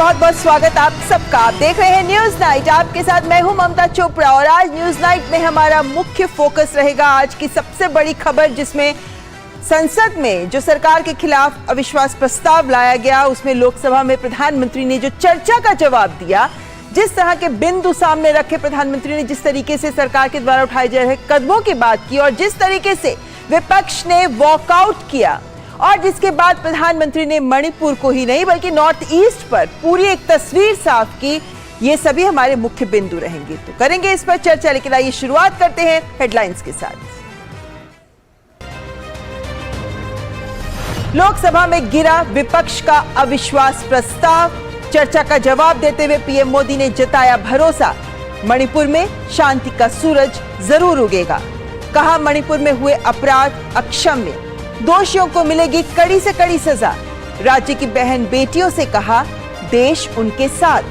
बहुत बहुत स्वागत आप सबका। आप देख रहे हैं न्यूज नाइट, आपके साथ मैं हूं ममता चोपड़ा और आज न्यूज नाइट में हमारा मुख्य फोकस रहेगा आज की सबसे बड़ी खबर, जिसमें संसद में जो सरकार के खिलाफ अविश्वास प्रस्ताव लाया गया, उसमें लोकसभा में प्रधानमंत्री ने जो चर्चा का जवाब दिया, जिस तरह के बिंदु सामने रखे प्रधानमंत्री ने, जिस तरीके से सरकार के द्वारा उठाए जा रहे कदमों की बात की और जिस तरीके से विपक्ष ने वॉकआउट किया और जिसके बाद प्रधानमंत्री ने मणिपुर को ही नहीं बल्कि नॉर्थ ईस्ट पर पूरी एक तस्वीर साफ की, ये सभी हमारे मुख्य बिंदु रहेंगे। तो करेंगे इस पर चर्चा, लेकिन आइए शुरुआत करते हैं हेडलाइंस के साथ। लोकसभा में गिरा विपक्ष का अविश्वास प्रस्ताव, चर्चा का जवाब देते हुए पीएम मोदी ने जताया भरोसा, मणिपुर में शांति का सूरज जरूर उगेगा। कहा मणिपुर में हुए अपराध अक्षम्य, दोषियों को मिलेगी कड़ी से कड़ी सजा। राज्य की बहन बेटियों से कहा देश उनके साथ।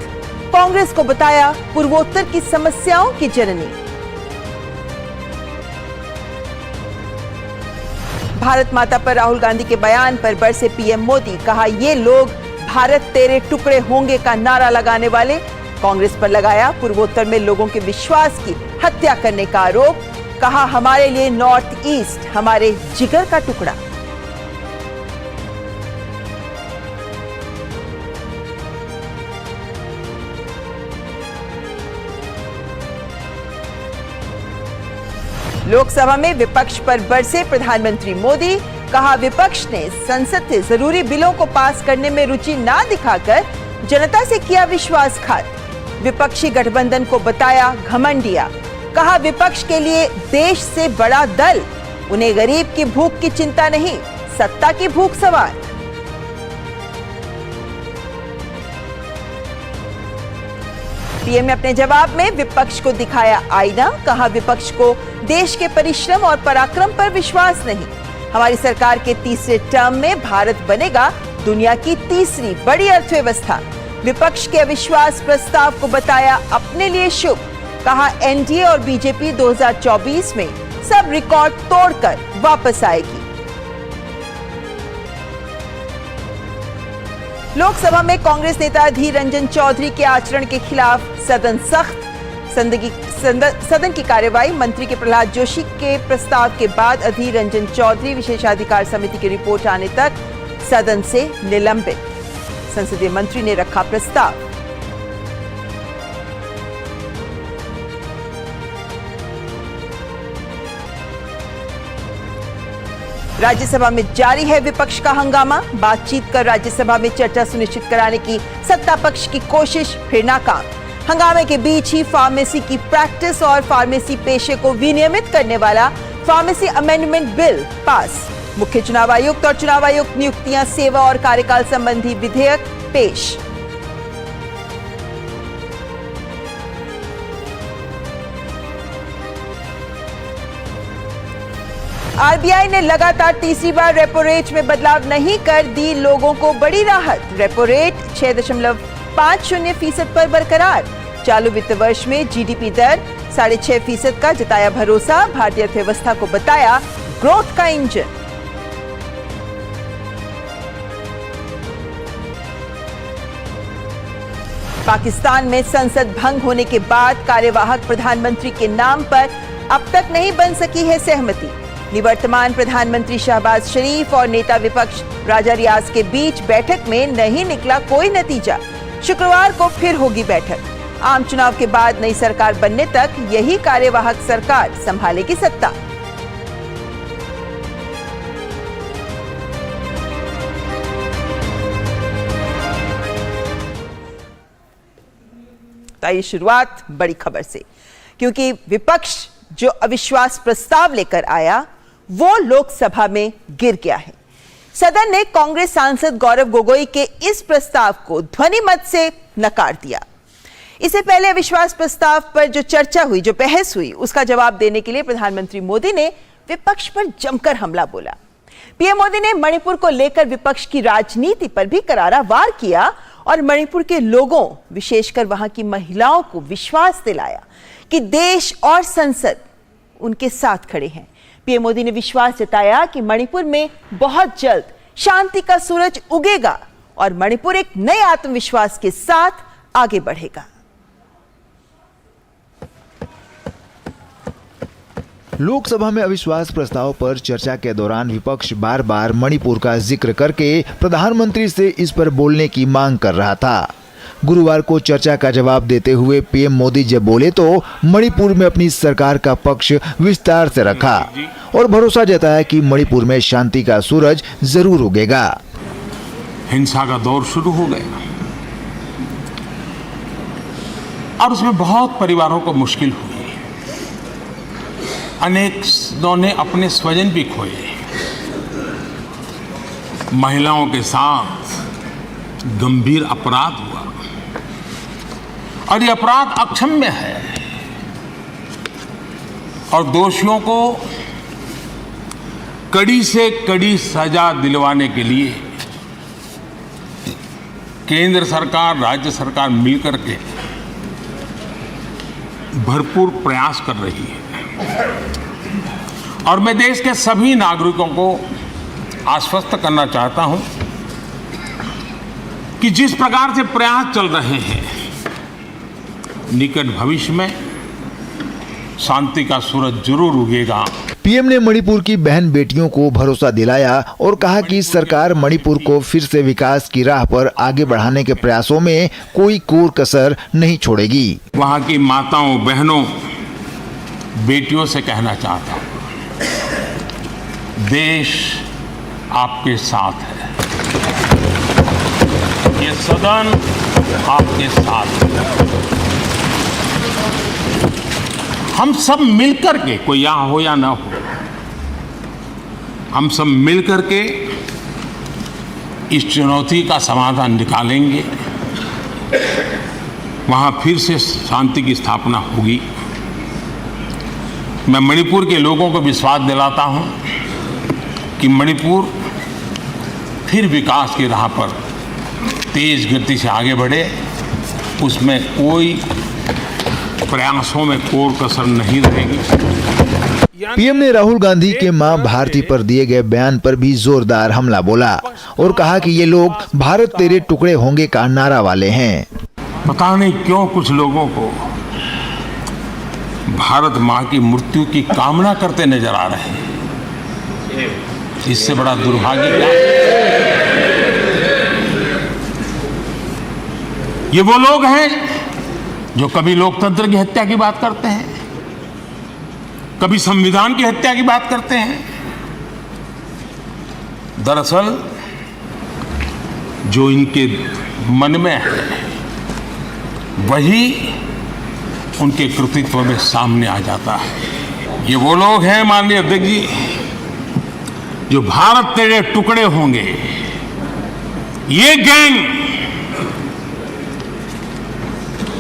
कांग्रेस को बताया पूर्वोत्तर की समस्याओं की जननी। भारत माता पर राहुल गांधी के बयान पर बरसे पीएम मोदी, कहा ये लोग भारत तेरे टुकड़े होंगे का नारा लगाने वाले। कांग्रेस पर लगाया पूर्वोत्तर में लोगों के विश्वास की हत्या करने का आरोप। कहा हमारे लिए नॉर्थ ईस्ट हमारे जिगर का टुकड़ा। लोकसभा में विपक्ष पर बरसे प्रधानमंत्री मोदी, कहा विपक्ष ने संसद से जरूरी बिलों को पास करने में रुचि ना दिखाकर जनता से किया विश्वासघात। विपक्षी गठबंधन को बताया घमंडिया। कहा विपक्ष के लिए देश से बड़ा दल, उन्हें गरीब की भूख की चिंता नहीं, सत्ता की भूख सवार। पीएम ने अपने जवाब में विपक्ष को दिखाया आईना। कहा विपक्ष को देश के परिश्रम और पराक्रम पर विश्वास नहीं। हमारी सरकार के तीसरे टर्म में भारत बनेगा दुनिया की तीसरी बड़ी अर्थव्यवस्था। विपक्ष के अविश्वास प्रस्ताव को बताया अपने लिए शुभ। कहा एनडीए और बीजेपी 2024 में सब रिकॉर्ड तोड़कर वापस आएगी। लोकसभा में कांग्रेस नेता अधीर रंजन चौधरी के आचरण के खिलाफ सदन सख्त। सदन की कार्यवाही मंत्री के प्रहलाद जोशी के प्रस्ताव के बाद अधीर रंजन चौधरी विशेषाधिकार समिति की रिपोर्ट आने तक सदन से निलंबित। संसदीय मंत्री ने रखा प्रस्ताव। राज्यसभा में जारी है विपक्ष का हंगामा। बातचीत कर राज्यसभा में चर्चा सुनिश्चित कराने की सत्ता पक्ष की कोशिश फिर नाकाम। हंगामे के बीच ही फार्मेसी की प्रैक्टिस और फार्मेसी पेशे को विनियमित करने वाला फार्मेसी अमेंडमेंट बिल पास। मुख्य चुनाव आयुक्त और चुनाव आयुक्त नियुक्तियां, सेवा और कार्यकाल संबंधी विधेयक पेश। आरबीआई ने लगातार तीसरी बार रेपो रेट में बदलाव नहीं कर दी लोगों को बड़ी राहत। रेपो रेट 6.50% पर बरकरार। चालू वित्त वर्ष में जीडीपी दर 6.5% का जताया भरोसा। भारतीय अर्थव्यवस्था को बताया ग्रोथ का इंजन। पाकिस्तान में संसद भंग होने के बाद कार्यवाहक प्रधानमंत्री के नाम पर अब तक नहीं बन सकी है सहमति। निवर्तमान प्रधानमंत्री शहबाज शरीफ और नेता विपक्ष राजा रियाज के बीच बैठक में नहीं निकला कोई नतीजा। शुक्रवार को फिर होगी बैठक। आम चुनाव के बाद नई सरकार बनने तक यही कार्यवाहक सरकार संभालेगी सत्ता। तो आइए शुरुआत बड़ी खबर से, क्योंकि विपक्ष जो अविश्वास प्रस्ताव लेकर आया वो लोकसभा में गिर गया है। सदन ने कांग्रेस सांसद गौरव गोगोई के इस प्रस्ताव को ध्वनि मत से नकार दिया। इससे पहले अविश्वास प्रस्ताव पर जो चर्चा हुई, जो बहस हुई, उसका जवाब देने के लिए प्रधानमंत्री मोदी ने विपक्ष पर जमकर हमला बोला। पीएम मोदी ने मणिपुर को लेकर विपक्ष की राजनीति पर भी करारा वार किया और मणिपुर के लोगों, विशेषकर वहां की महिलाओं को विश्वास दिलाया कि देश और संसद उनके साथ खड़े हैं। पीएम मोदी ने विश्वास जताया कि मणिपुर में बहुत जल्द शांति का सूरज उगेगा और मणिपुर एक नए आत्मविश्वास के साथ आगे बढ़ेगा। लोकसभा में अविश्वास प्रस्ताव पर चर्चा के दौरान विपक्ष बार बार मणिपुर का जिक्र करके प्रधानमंत्री से इस पर बोलने की मांग कर रहा था। गुरुवार को चर्चा का जवाब देते हुए पीएम मोदी जब बोले तो मणिपुर में अपनी सरकार का पक्ष विस्तार से रखा और भरोसा जताया कि मणिपुर में शांति का सूरज जरूर उगेगा। हिंसा का दौर शुरू हो गया और उसमें बहुत परिवारों को मुश्किल हुई। अनेकों ने अपने स्वजन भी खोए। महिलाओं के साथ गंभीर अपराध हुआ और ये अपराध अक्षम्य है और दोषियों को कड़ी से कड़ी सजा दिलवाने के लिए केंद्र सरकार, राज्य सरकार मिलकर के भरपूर प्रयास कर रही है। और मैं देश के सभी नागरिकों को आश्वस्त करना चाहता हूं कि जिस प्रकार से प्रयास चल रहे हैं, निकट भविष्य में शांति का सूरज जरूर उगेगा। पीएम ने मणिपुर की बहन बेटियों को भरोसा दिलाया और कहा कि सरकार मणिपुर को फिर से विकास की राह पर आगे बढ़ाने के प्रयासों में कोई कोर कसर नहीं छोड़ेगी। वहां की माताओं, बहनों, बेटियों से कहना चाहता हूं, देश आपके साथ है, ये सदन आपके साथ है। हम सब मिलकर के, कोई यहाँ हो या ना हो, हम सब मिलकर के इस चुनौती का समाधान निकालेंगे। वहाँ फिर से शांति की स्थापना होगी। मैं मणिपुर के लोगों को विश्वास दिलाता हूँ कि मणिपुर फिर विकास की राह पर तेज गति से आगे बढ़े, उसमें कोई प्रयासों में कोई कसर नहीं रहेगी। पीएम ने राहुल गांधी के मां भारती पर दिए गए बयान पर भी जोरदार हमला बोला और कहा कि ये लोग भारत तेरे टुकड़े होंगे का नारा वाले हैं। पता नहीं क्यों कुछ लोगों को भारत मां की मृत्यु की कामना करते नजर आ रहे हैं। इससे बड़ा दुर्भाग्य क्या है? ये वो लोग हैं जो कभी लोकतंत्र की हत्या की बात करते हैं, कभी संविधान की हत्या की बात करते हैं। दरअसल जो इनके मन में है वही उनके कृतित्व में सामने आ जाता है। ये वो लोग हैं माननीय अध्यक्ष जी, जो भारत तेरे टुकड़े होंगे, ये गैंग,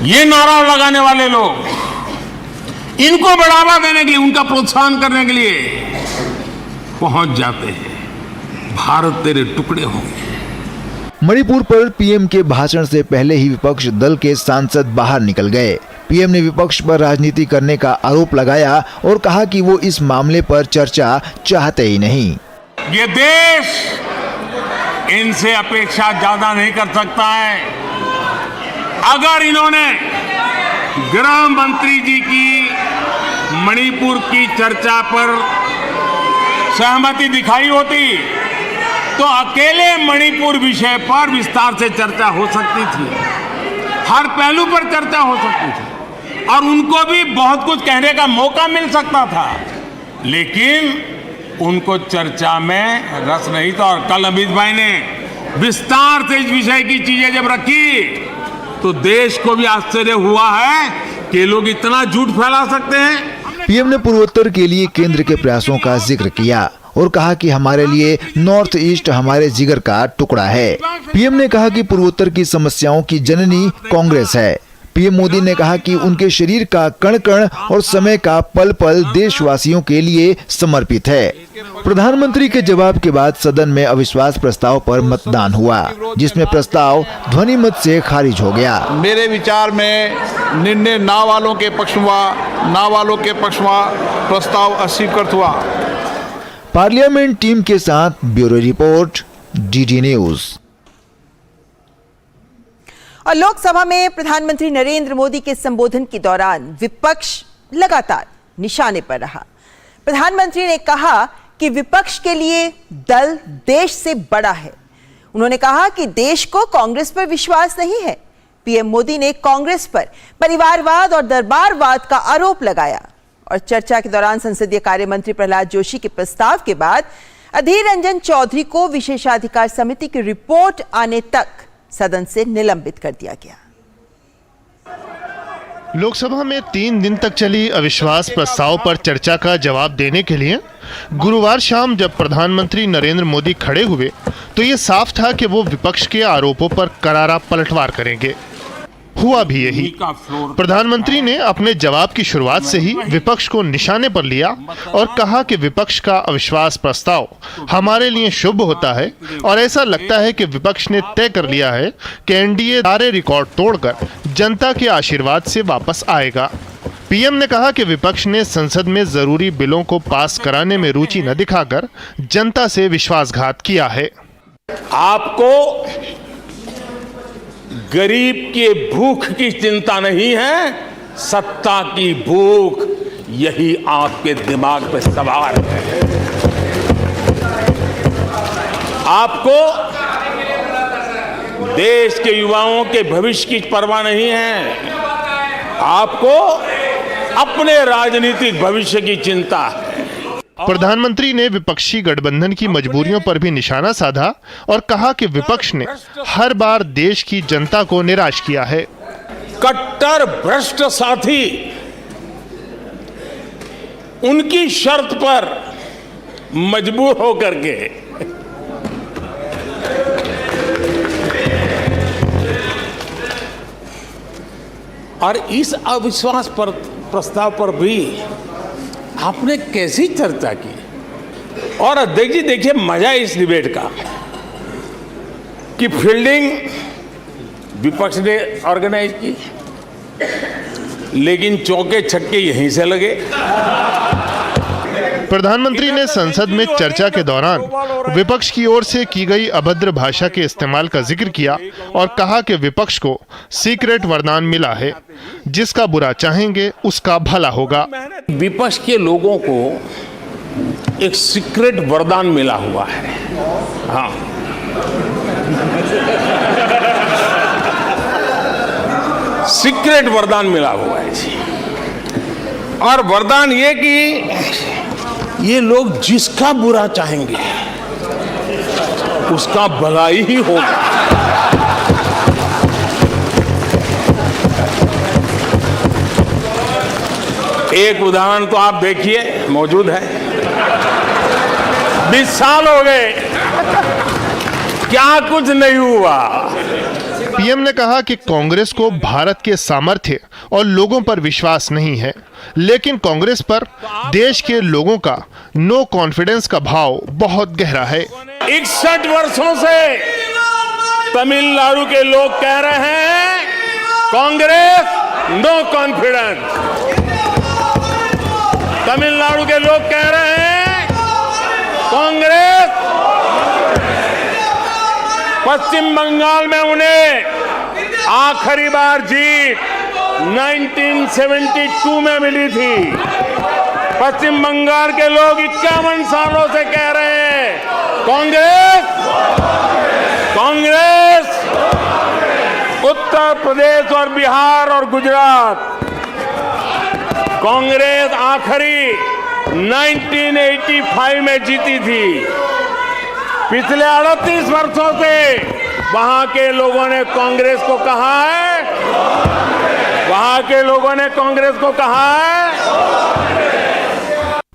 ये नारा लगाने वाले लोग, इनको बढ़ावा देने के लिए, उनका प्रोत्साहन करने के लिए पहुंच जाते हैं। भारत तेरे टुकड़े होंगे। मणिपुर पर पीएम के भाषण से पहले ही विपक्ष दल के सांसद बाहर निकल गए। पीएम ने विपक्ष पर राजनीति करने का आरोप लगाया और कहा कि वो इस मामले पर चर्चा चाहते ही नहीं। ये देश इनसे अपेक्षा ज्यादा नहीं कर सकता है। अगर इन्होंने गृह मंत्री जी की मणिपुर की चर्चा पर सहमति दिखाई होती तो अकेले मणिपुर विषय पर विस्तार से चर्चा हो सकती थी, हर पहलू पर चर्चा हो सकती थी और उनको भी बहुत कुछ कहने का मौका मिल सकता था, लेकिन उनको चर्चा में रस नहीं था। और कल अमित भाई ने विस्तार से इस विषय की चीजें जब रखी तो देश को भी आश्चर्य हुआ है कि लोग इतना झूठ फैला सकते हैं। पीएम ने पूर्वोत्तर के लिए केंद्र के प्रयासों का जिक्र किया और कहा कि हमारे लिए नॉर्थ ईस्ट हमारे जिगर का टुकड़ा है। पीएम ने कहा कि पूर्वोत्तर की समस्याओं की जननी कांग्रेस है। पीएम मोदी ने कहा कि उनके शरीर का कण कण और समय का पल पल देशवासियों के लिए समर्पित है। प्रधानमंत्री के जवाब के बाद सदन में अविश्वास प्रस्ताव पर मतदान हुआ, जिसमें प्रस्ताव ध्वनि मत से खारिज हो गया। मेरे विचार में निर्णय ना वालों के पक्ष में प्रस्ताव अस्वीकृत हुआ। पार्लियामेंट टीम के साथ ब्यूरो रिपोर्ट, डीडी न्यूज। और लोकसभा में प्रधानमंत्री नरेंद्र मोदी के संबोधन के दौरान विपक्ष लगातार निशाने पर रहा। प्रधानमंत्री ने कहा कि विपक्ष के लिए दल देश से बड़ा है। उन्होंने कहा कि देश को कांग्रेस पर विश्वास नहीं है। पीएम मोदी ने कांग्रेस पर परिवारवाद और दरबारवाद का आरोप लगाया और चर्चा के दौरान संसदीय कार्य मंत्री प्रहलाद जोशी के प्रस्ताव के बाद अधीर रंजन चौधरी को विशेषाधिकार समिति की रिपोर्ट आने तक सदन से निलंबित कर दिया गया। लोकसभा में 3 दिन तक चली अविश्वास प्रस्ताव पर चर्चा का जवाब देने के लिए गुरुवार शाम जब प्रधानमंत्री नरेंद्र मोदी खड़े हुए तो ये साफ था कि वो विपक्ष के आरोपों पर करारा पलटवार करेंगे। हुआ भी यही। प्रधानमंत्री ने अपने जवाब की शुरुआत से ही विपक्ष को निशाने पर लिया और कहा कि विपक्ष का अविश्वास प्रस्ताव हमारे लिए शुभ होता है और ऐसा लगता है कि विपक्ष ने तय कर लिया है कि एनडीए सारे रिकॉर्ड तोड़कर जनता के आशीर्वाद से वापस आएगा। पीएम ने कहा कि विपक्ष ने संसद में जरूरी बिलों को पास कराने में रुचि न दिखाकर जनता से विश्वासघात किया है। आपको गरीब के भूख की चिंता नहीं है, सत्ता की भूख, यही आपके दिमाग पे सवार है। आपको देश के युवाओं के भविष्य की परवाह नहीं है, आपको अपने राजनीतिक भविष्य की चिंता है। प्रधानमंत्री ने विपक्षी गठबंधन की मजबूरियों पर भी निशाना साधा और कहा कि विपक्ष ने हर बार देश की जनता को निराश किया है। कट्टर भ्रष्ट साथी उनकी शर्त पर मजबूर होकर के और इस अविश्वास पर प्रस्ताव पर भी आपने कैसी चर्चा की। और अध्यक्ष जी देखिए, मजा इस डिबेट का कि फील्डिंग विपक्ष ने ऑर्गेनाइज की, लेकिन चौके छक्के यहीं से लगे। प्रधानमंत्री ने संसद में चर्चा के दौरान विपक्ष की ओर से की गई अभद्र भाषा के इस्तेमाल का जिक्र किया और कहा कि विपक्ष को सीक्रेट वरदान मिला है, जिसका बुरा चाहेंगे उसका भला होगा। विपक्ष के लोगों को एक सीक्रेट वरदान मिला हुआ है। हाँ, सीक्रेट वरदान मिला हुआ है जी। और वरदान ये कि ये लोग जिसका बुरा चाहेंगे उसका भला ही होगा। एक उदाहरण तो आप देखिए, मौजूद है। 20 साल हो गए, क्या कुछ नहीं हुआ। पीएम ने कहा कि कांग्रेस को भारत के सामर्थ्य और लोगों पर विश्वास नहीं है, लेकिन कांग्रेस पर देश के लोगों का नो कॉन्फिडेंस का भाव बहुत गहरा है। 61 वर्षों से तमिलनाडु के लोग कह रहे हैं कांग्रेस नो कॉन्फिडेंस। तमिलनाडु के लोग कह रहे हैं कांग्रेस। पश्चिम बंगाल में उन्हें आखिरी बार जीत 1972 में मिली थी। पश्चिम बंगाल के लोग 51 सालों से कह रहे हैं कांग्रेस कांग्रेस। उत्तर प्रदेश और बिहार और गुजरात कांग्रेस आखिरी 1985 में जीती थी। पिछले 38 वर्षों से वहां के लोगों ने कांग्रेस को कहा है, वहां के लोगों ने कांग्रेस को कहा है।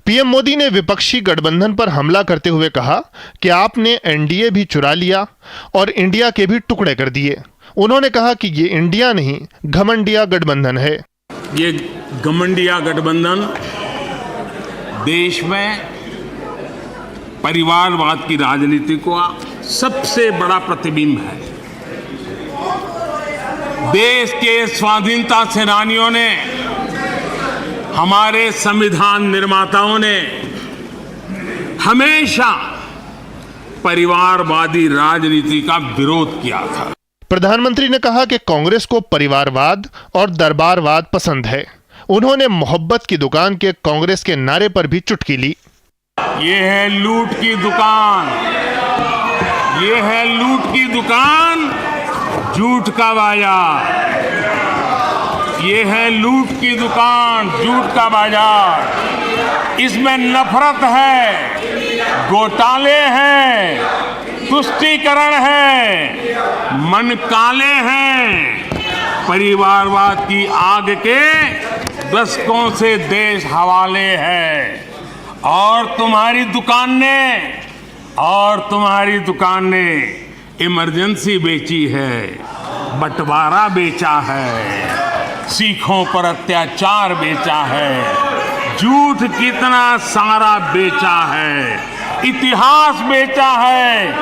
पीएम मोदी ने विपक्षी गठबंधन पर हमला करते हुए कहा कि आपने एनडीए भी चुरा लिया और इंडिया के भी टुकड़े कर दिए। उन्होंने कहा कि ये इंडिया नहीं, घमंडिया गठबंधन है। ये घमंडिया गठबंधन देश में परिवारवाद की राजनीति का सबसे बड़ा प्रतिबिंब है। देश के स्वाधीनता सेनानियों ने, हमारे संविधान निर्माताओं ने हमेशा परिवारवादी राजनीति का विरोध किया था। प्रधानमंत्री ने कहा कि कांग्रेस को परिवारवाद और दरबारवाद पसंद है। उन्होंने मोहब्बत की दुकान के कांग्रेस के नारे पर भी चुटकी ली। ये है लूट की दुकान, ये है लूट की दुकान, झूठ का बाजार। ये है लूट की दुकान, झूठ का बाजार। इसमें नफरत है, घोटाले हैं, तुष्टीकरण है, मन काले हैं। परिवारवाद की आग के दशकों से देश हवाले है। और तुम्हारी दुकान ने इमरजेंसी बेची है, बंटवारा बेचा है, सिखों पर अत्याचार बेचा है, झूठ कितना सारा बेचा है, इतिहास बेचा है,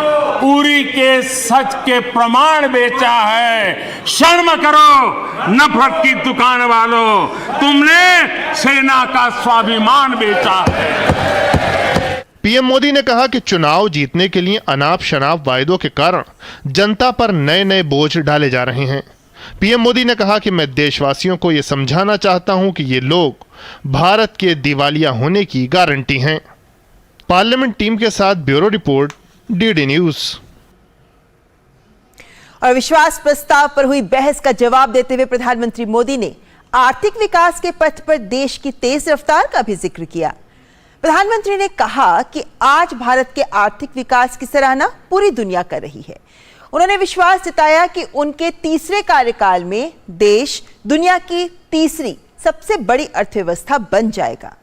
उरी के सच के प्रमाण बेचा है। शर्म करो नफरत की दुकान वालों, तुमने सेना का स्वाभिमान बेचा है। पीएम मोदी ने कहा कि चुनाव जीतने के लिए अनाप शनाप वायदों के कारण जनता पर नए नए बोझ डाले जा रहे हैं। पीएम मोदी ने कहा कि मैं देशवासियों को यह समझाना चाहता हूं कि ये लोग भारत के दिवालिया होने की गारंटी हैं। पार्लियामेंट टीम के साथ ब्यूरो रिपोर्ट, डीडी न्यूज। और विश्वास प्रस्ताव पर हुई बहस का जवाब देते हुए प्रधानमंत्री मोदी ने आर्थिक विकास के पथ पर देश की तेज रफ्तार का भी जिक्र किया। प्रधानमंत्री ने कहा कि आज भारत के आर्थिक विकास की सराहना पूरी दुनिया कर रही है। उन्होंने विश्वास जताया कि उनके तीसरे कार्यकाल में देश दुनिया की तीसरी सबसे बड़ी अर्थव्यवस्था बन जाएगा।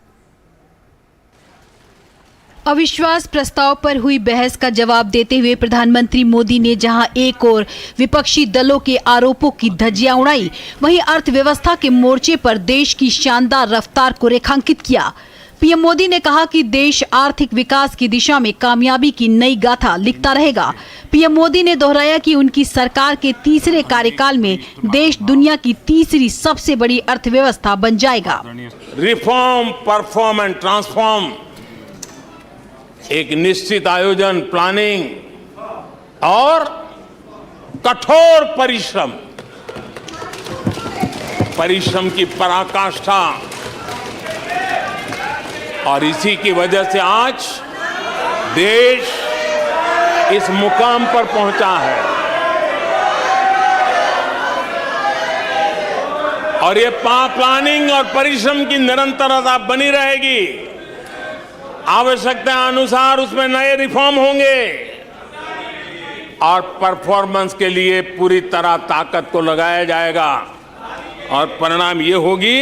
अविश्वास प्रस्ताव पर हुई बहस का जवाब देते हुए प्रधानमंत्री मोदी ने जहां एक ओर विपक्षी दलों के आरोपों की धज्जियां उड़ाई, वहीं अर्थव्यवस्था के मोर्चे पर देश की शानदार रफ्तार को रेखांकित किया। पीएम मोदी ने कहा कि देश आर्थिक विकास की दिशा में कामयाबी की नई गाथा लिखता रहेगा। पीएम मोदी ने दोहराया कि उनकी सरकार के तीसरे कार्यकाल में देश दुनिया की तीसरी सबसे बड़ी अर्थव्यवस्था बन जाएगा। रिफॉर्म, परफॉर्म एंड ट्रांसफॉर्म, एक निश्चित आयोजन, प्लानिंग और कठोर परिश्रम की पराकाष्ठा, और इसी की वजह से आज देश इस मुकाम पर पहुंचा है। और ये प्लानिंग और परिश्रम की निरंतरता बनी रहेगी। आवश्यकता अनुसार उसमें नए रिफॉर्म होंगे और परफॉर्मेंस के लिए पूरी तरह ताकत को लगाया जाएगा। और परिणाम ये होगी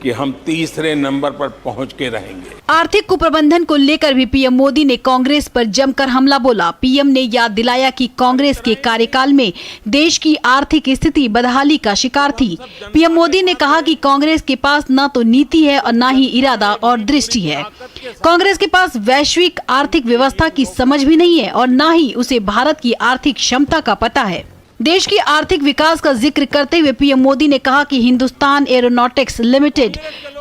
कि हम तीसरे नंबर पर पहुंच के रहेंगे। आर्थिक कुप्रबंधन को लेकर भी पीएम मोदी ने कांग्रेस पर जमकर हमला बोला। पीएम ने याद दिलाया कि कांग्रेस के कार्यकाल में देश की आर्थिक स्थिति बदहाली का शिकार थी। पीएम मोदी ने कहा कि कांग्रेस के पास न तो नीति है और न ही इरादा और दृष्टि है। कांग्रेस के पास वैश्विक आर्थिक व्यवस्था की समझ भी नहीं है और न ही उसे भारत की आर्थिक क्षमता का पता है। देश की आर्थिक विकास का जिक्र करते हुए पीएम मोदी ने कहा कि हिंदुस्तान एरोनॉटिक्स लिमिटेड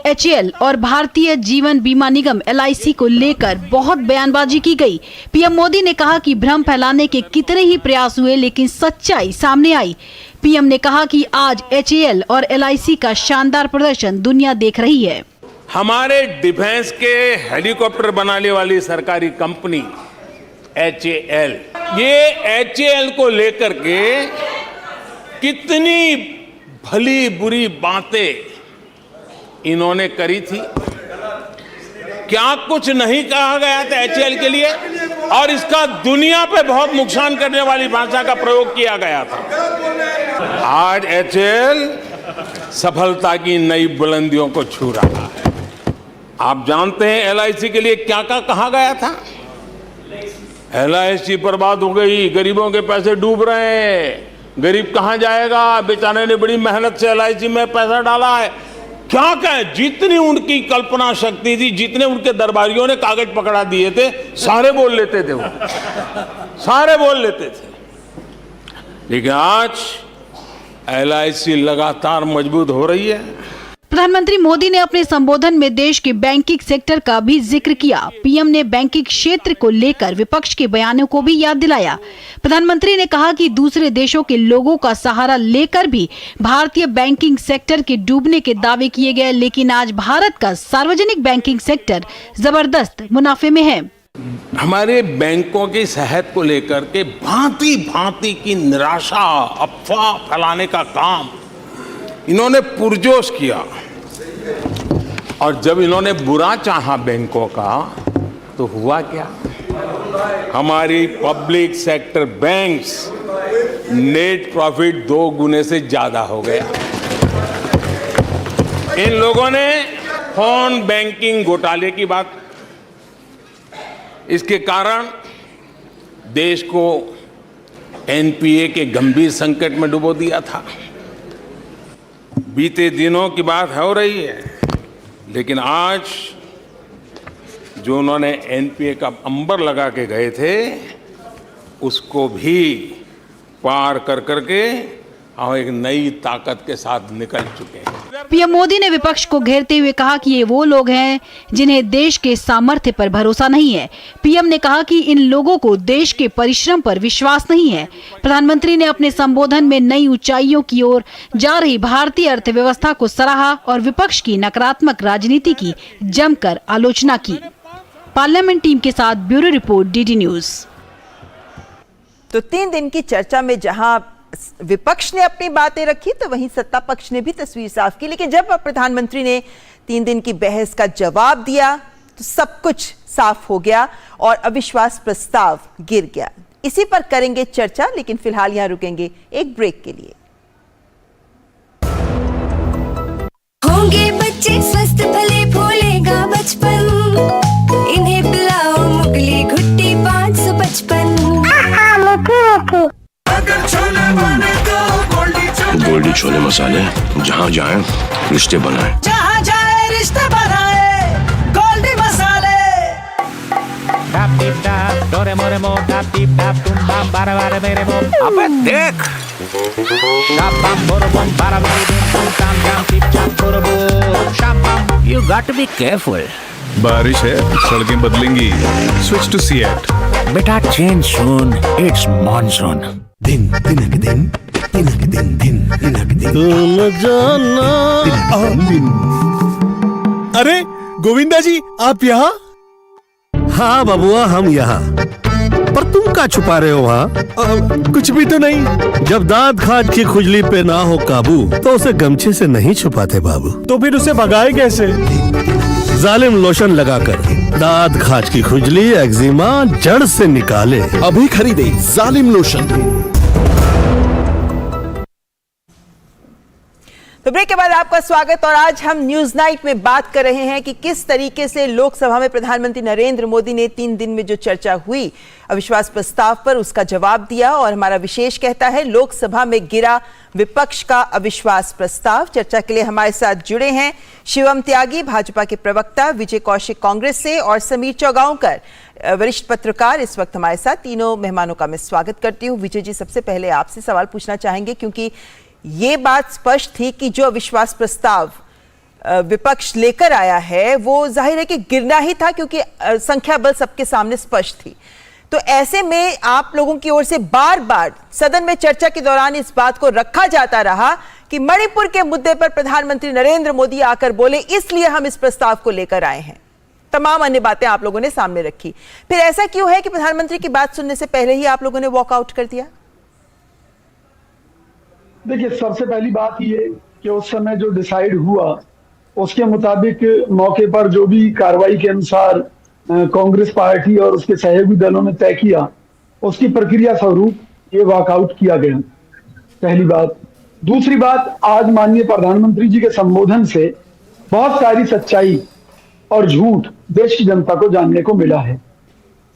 HAL और भारतीय जीवन बीमा निगम LIC को लेकर बहुत बयानबाजी की गई। पीएम मोदी ने कहा कि भ्रम फैलाने के कितने ही प्रयास हुए लेकिन सच्चाई सामने आई। पीएम ने कहा कि आज HAL और LIC का शानदार प्रदर्शन दुनिया देख रही है। हमारे डिफेंस के हेलीकॉप्टर बनाने वाली सरकारी कंपनी HAL, ये HAL को लेकर के कितनी भली बुरी बातें इन्होंने करी थी। क्या कुछ नहीं कहा गया था HAL के लिए, और इसका दुनिया पे बहुत नुकसान करने वाली भाषा का प्रयोग किया गया था। आज HAL सफलता की नई बुलंदियों को छू रहा है। आप जानते हैं LIC के लिए क्या क्या कहा गया था। LIC बर्बाद हो गई, गरीबों के पैसे डूब रहे हैं, गरीब कहां जाएगा, बेचारे ने बड़ी मेहनत से LIC में पैसा डाला है। क्या कहें, जितनी उनकी कल्पना शक्ति थी, जितने उनके दरबारियों ने कागज पकड़ा दिए थे, सारे बोल लेते थे, वो सारे बोल लेते थे। लेकिन आज LIC लगातार मजबूत हो रही है। प्रधानमंत्री मोदी ने अपने संबोधन में देश के बैंकिंग सेक्टर का भी जिक्र किया। पीएम ने बैंकिंग क्षेत्र को लेकर विपक्ष के बयानों को भी याद दिलाया। प्रधानमंत्री ने कहा कि दूसरे देशों के लोगों का सहारा लेकर भी भारतीय बैंकिंग सेक्टर के डूबने के दावे किए गए, लेकिन आज भारत का सार्वजनिक बैंकिंग सेक्टर जबरदस्त मुनाफे में है। हमारे बैंकों की सेहत को लेकर के भांति भांति की निराशा, अफवाह फैलाने का काम इन्होंने पुरजोश किया, और जब इन्होंने बुरा चाहा बैंकों का तो हुआ क्या? हमारी public sector banks net profit 2 गुने से ज्यादा हो गया। इन लोगों ने फोन बैंकिंग घोटाले की बात, इसके कारण देश को एनपीए के गंभीर संकट में डुबो दिया था। बीते दिनों की बात हो रही है, लेकिन आज जो उन्होंने एनपीए का अंबर लगा के गए थे उसको भी पार कर करके हम एक नई ताकत के साथ निकल चुके हैं। पीएम मोदी ने विपक्ष को घेरते हुए कहा कि ये वो लोग हैं जिन्हें देश के सामर्थ्य पर भरोसा नहीं है। पीएम ने कहा कि इन लोगों को देश के परिश्रम पर विश्वास नहीं है। प्रधानमंत्री ने अपने संबोधन में नई ऊंचाइयों की ओर जा रही भारतीय अर्थव्यवस्था को सराहा और विपक्ष की नकारात्मक राजनीति की जमकर आलोचना की। पार्लियामेंट टीम के साथ ब्यूरो रिपोर्ट, डीडी न्यूज। तो 3 दिन की चर्चा में जहां विपक्ष ने अपनी बातें रखी तो वहीं सत्ता पक्ष ने भी तस्वीर साफ की, लेकिन जब प्रधानमंत्री ने 3 दिन की बहस का जवाब दिया तो सब कुछ साफ हो गया और अविश्वास प्रस्ताव गिर गया। इसी पर करेंगे चर्चा, लेकिन फिलहाल यहां रुकेंगे एक ब्रेक के लिए। होंगे बच्चे स्वस्थ भले फूलेगा बचपन, इन्हें पिलाओ मुगली घुट्टी 555। गोल्डी छोले मसाले, जहाँ जाए रिश्ते बनाए, जहाँ जाए रिश्ते बनाए, गोल्डी मसाले। अबे देख, you got to be careful. बारिश है, सड़कें बदलेंगी। Switch to Seat. बेटा change soon, it's monsoon. दिन तिनक दिन तिनक दिन दिन तिनक दिन दिन। अरे गोविंदा जी, आप यहाँ? हाँ बबुआ, हम यहाँ। पर तुम क्या छुपा रहे हो वहाँ? कुछ भी तो नहीं। जब दांत खाज की खुजली पे ना हो काबू तो उसे गमछे से नहीं छुपाते बाबू। तो फिर उसे भगाए कैसे? जालिम लोशन लगाकर दांत खाज की खुजली एक्जिमा जड़ से निकाले। अभी खरीदे जालिम लोशन। तो ब्रेक के बाद आपका स्वागत। और आज हम न्यूज नाइट में बात कर रहे हैं कि किस तरीके से लोकसभा में प्रधानमंत्री नरेंद्र मोदी ने 3 दिन में जो चर्चा हुई अविश्वास प्रस्ताव पर, उसका जवाब दिया। और हमारा विशेष कहता है लोकसभा में गिरा विपक्ष का अविश्वास प्रस्ताव। चर्चा के लिए हमारे साथ जुड़े हैं शिवम त्यागी, भाजपा के प्रवक्ता, विजय कौशिक कांग्रेस से, और समीर चौगांवकर, वरिष्ठ पत्रकार, इस वक्त हमारे साथ। तीनों मेहमानों का मैं स्वागत करती हूँ। विजय जी, सबसे पहले आपसे सवाल पूछना चाहेंगे, क्योंकि ये बात स्पष्ट थी कि जो अविश्वास प्रस्ताव विपक्ष लेकर आया है वो जाहिर है कि गिरना ही था, क्योंकि संख्या बल सबके सामने स्पष्ट थी। तो ऐसे में आप लोगों की ओर से बार बार सदन में चर्चा के दौरान इस बात को रखा जाता रहा कि मणिपुर के मुद्दे पर प्रधानमंत्री नरेंद्र मोदी आकर बोले, इसलिए हम इस प्रस्ताव को लेकर आए हैं। तमाम अन्य बातें आप लोगों ने सामने रखी। फिर ऐसा क्यों है कि प्रधानमंत्री की बात सुनने से पहले ही आप लोगों ने वॉकआउट कर दिया? देखिए, सबसे पहली बात ये कि उस समय जो डिसाइड हुआ उसके मुताबिक मौके पर जो भी कार्रवाई के अनुसार कांग्रेस पार्टी और उसके सहयोगी दलों ने तय किया, उसकी प्रक्रिया स्वरूप ये वॉकआउट किया गया। पहली बात। दूसरी बात, आज माननीय प्रधानमंत्री जी के संबोधन से बहुत सारी सच्चाई और झूठ देश की जनता को जानने को मिला है।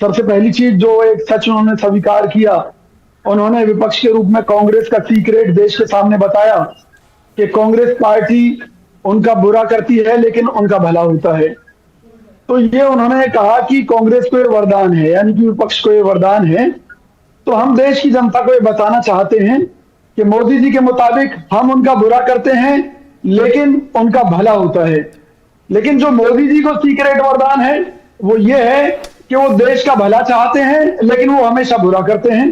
सबसे पहली चीज, जो एक सच उन्होंने स्वीकार किया, उन्होंने विपक्ष के रूप में कांग्रेस का सीक्रेट देश के सामने बताया कि कांग्रेस पार्टी उनका बुरा करती है लेकिन उनका भला होता है। तो ये उन्होंने कहा कि कांग्रेस को ये वरदान है, यानी कि विपक्ष को ये वरदान है। तो हम देश की जनता को ये बताना चाहते हैं कि मोदी जी के मुताबिक हम उनका बुरा करते हैं लेकिन उनका भला होता है। लेकिन जो मोदी जी को सीक्रेट वरदान है वो ये है कि वो देश का भला चाहते हैं, लेकिन वो हमेशा बुरा करते हैं।